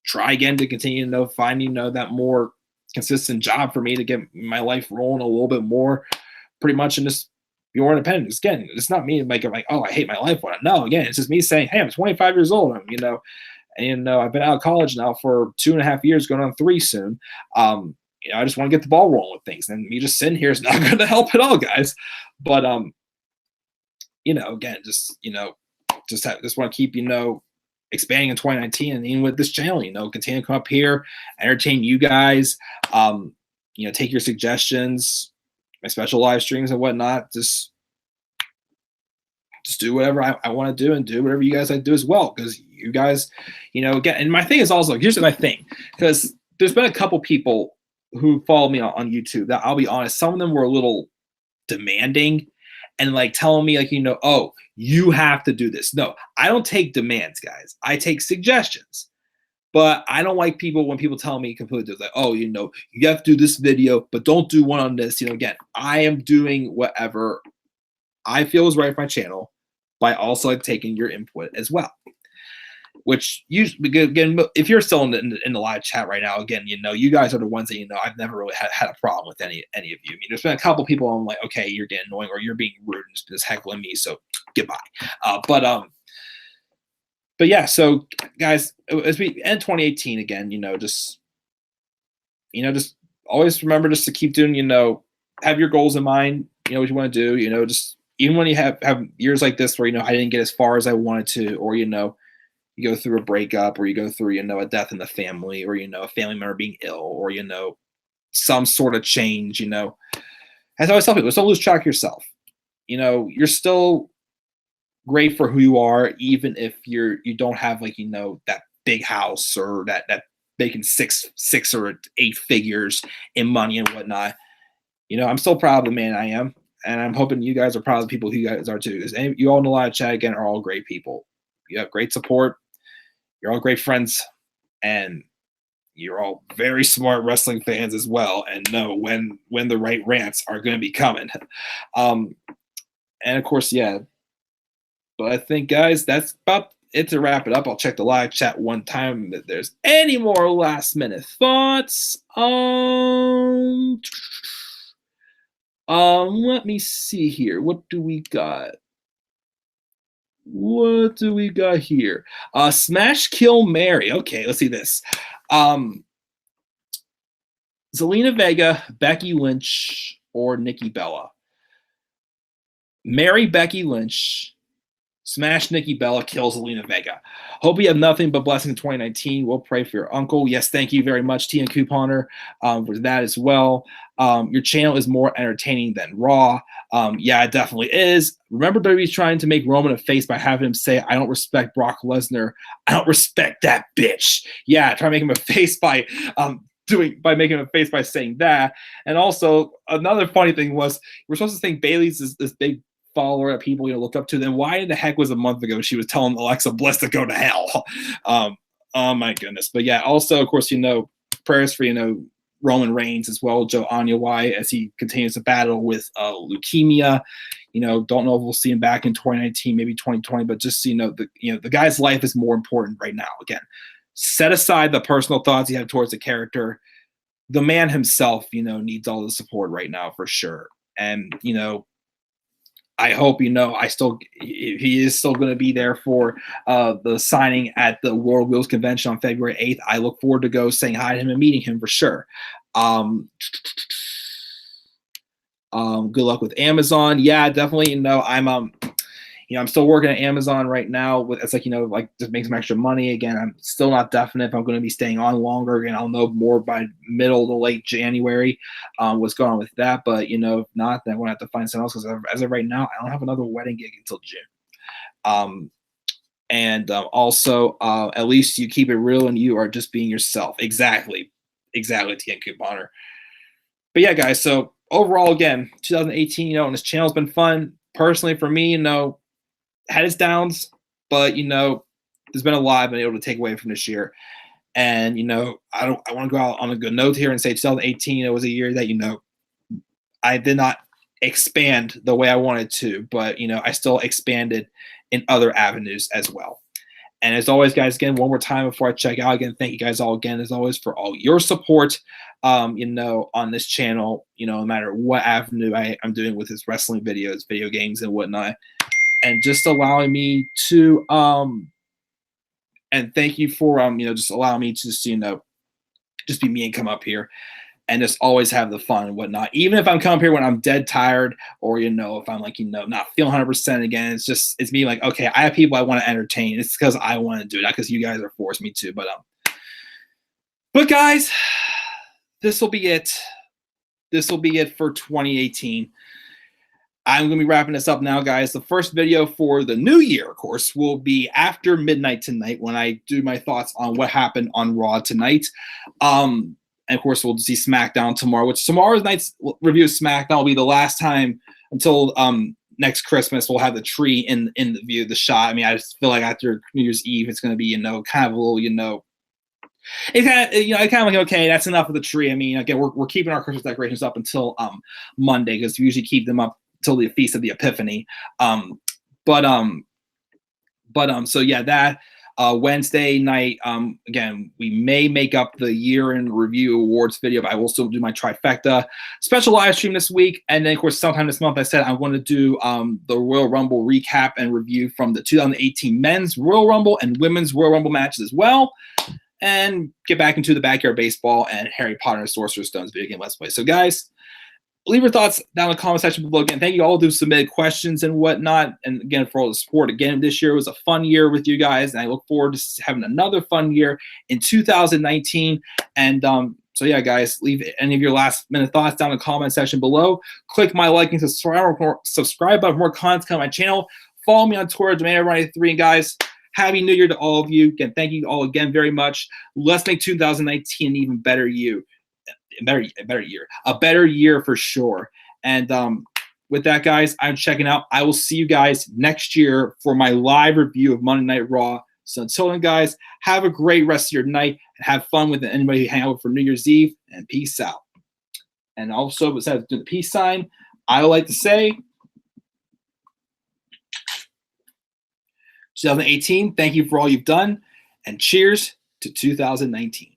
try again to continue finding that more consistent job for me to get my life rolling a little bit more, pretty much, and just be more independent. Again, it's not me making like, oh, I hate my life. No, again, it's just me saying, hey, I'm 25 years old. And I've been out of college now for 2.5 years, going on 3 soon. I just want to get the ball rolling with things, and me just sitting here is not going to help at all, guys. But again, just want to keep expanding in 2019, and even with this channel, continue to come up here, entertain you guys. Take your suggestions, my special live streams and whatnot. Just do whatever I want to do, and do whatever you guys like to do as well. Because you guys, again, and my thing is also, here's my thing, because there's been a couple people who follow me on YouTube that, I'll be honest, some of them were a little demanding and like telling me like, oh, you have to do this. No, I don't take demands, guys. I take suggestions. But I don't like when people tell me completely like, oh, you have to do this video, but don't do one on this. Again, I am doing whatever I feel is right for my channel, by also taking your input as well. Which usually, again, if you're still in the live chat right now, again, you guys are the ones that I've never really had a problem with any of you. There's been a couple people I'm like, okay, you're getting annoying, or you're being rude and just heckling me, so goodbye. But yeah, so guys, as we end 2018 again, just always remember just to keep doing, have your goals in mind, what you want to do, just even when you have years like this where I didn't get as far as I wanted to, or you go through a breakup, or you go through a death in the family, or a family member being ill, or some sort of change. As I always tell people, don't lose track of yourself. You're still great for who you are, even if you don't have like that big house, or that making six or 8 figures in money and whatnot. I'm still proud of the man I am, and I'm hoping you guys are proud of the people who you guys are too. Because you all in the live chat again are all great people. You have great support. You're all great friends, and you're all very smart wrestling fans as well, and know when the right rants are going to be coming. And of course, yeah. But I think, guys, that's about it to wrap it up. I'll check the live chat one time if there's any more last minute thoughts. Let me see here. What do we got? What do we got here? Smash, kill, marry. Okay, let's see this. Zelina Vega, Becky Lynch, or Nikki Bella. Marry Becky Lynch, Smash Nikki Bella, kills Zelina Vega. Hope you have nothing but blessings in 2019. We'll pray for your uncle. Yes, thank you very much, TN Couponer, for that as well. Your channel is more entertaining than Raw. Yeah, it definitely is. Remember WWE's trying to make Roman a face by having him say, I don't respect Brock Lesnar. I don't respect that bitch. Yeah, try to make him a face by making him a face by saying that. And also, another funny thing was, we're supposed to think Bayley's this big follower that people look up to. Then why in the heck was a month ago she was telling Alexa Bliss to go to hell? Oh my goodness. But yeah, also of course prayers for Roman Reigns as well, Joe Anyawai, as he continues to battle with leukemia. Don't know if we'll see him back in 2019, maybe 2020, but just the guy's life is more important right now. Again, set aside the personal thoughts you have towards the character. The man himself, needs all the support right now for sure. And I hope he is still going to be there for the signing at the World Wheels Convention on February 8th. I look forward to go saying hi to him and meeting him for sure. Good luck with Amazon. Yeah, definitely. I'm still working at Amazon right now. It's just make some extra money. Again, I'm still not definite if I'm going to be staying on longer. Again, I'll know more by middle to late January what's going on with that. But, if not, then I'm going to have to find something else because as of right now, I don't have another wedding gig until June. Also, at least you keep it real and you are just being yourself. Exactly, TN Couponer. But yeah, guys, so overall, again, 2018, and this channel's been fun. Personally, for me, had its downs, but there's been a lot I've been able to take away from this year. And I want to go out on a good note here and say 2018 it was a year that I did not expand the way I wanted to, but I still expanded in other avenues as well. And as always, guys, again, one more time before I check out, again, thank you guys all again, as always, for all your support, on this channel, no matter what avenue I'm doing with this wrestling videos, video games, and whatnot. And just allowing me to, and thank you for, just allowing me to just, just be me and come up here and just always have the fun and whatnot. Even if I'm coming up here when I'm dead tired or, if I'm not feeling 100% again, it's me like, okay, I have people I want to entertain. It's because I want to do it, not because you guys are forcing me to. But guys, this will be it. This will be it for 2018. I'm going to be wrapping this up now, guys. The first video for the new year, of course, will be after midnight tonight when I do my thoughts on what happened on Raw tonight. And, of course, we'll see SmackDown tomorrow, which tomorrow's night's review of SmackDown will be the last time until next Christmas we'll have the tree in the view, the shot. I mean, I just feel like after New Year's Eve it's going to be, kind of a little, it's kind of like, okay, that's enough of the tree. I mean, again, we're keeping our Christmas decorations up until Monday because we usually keep them up till the Feast of the Epiphany. So yeah, that Wednesday night, again, we may make up the year in review awards video, but I will still do my trifecta special live stream this week. And then of course, sometime this month, I said I'm going to do the Royal Rumble recap and review from the 2018 men's Royal Rumble and women's Royal Rumble matches as well. And get back into the backyard baseball and Harry Potter and Sorcerer's Stone's video game Let's Play. So guys, leave your thoughts down in the comment section below. Again, thank you all who submitted questions and whatnot. And again, for all the support. Again, this year was a fun year with you guys. And I look forward to having another fun year in 2019. And so yeah, guys, leave any of your last minute thoughts down in the comment section below. Click my like and subscribe button for more content on my channel. Follow me on Twitter, DaMan1993. And guys, Happy New Year to all of you. Again, thank you all again very much. Let's make 2019 an even better year. A better year for sure. And with that, guys, I'm checking out. I will see you guys next year for my live review of Monday Night Raw. So until then, guys, have a great rest of your night and have fun with anybody you hang out with for New Year's Eve, and peace out. And also, besides doing the peace sign, I would like to say 2018, thank you for all you've done, and cheers to 2019.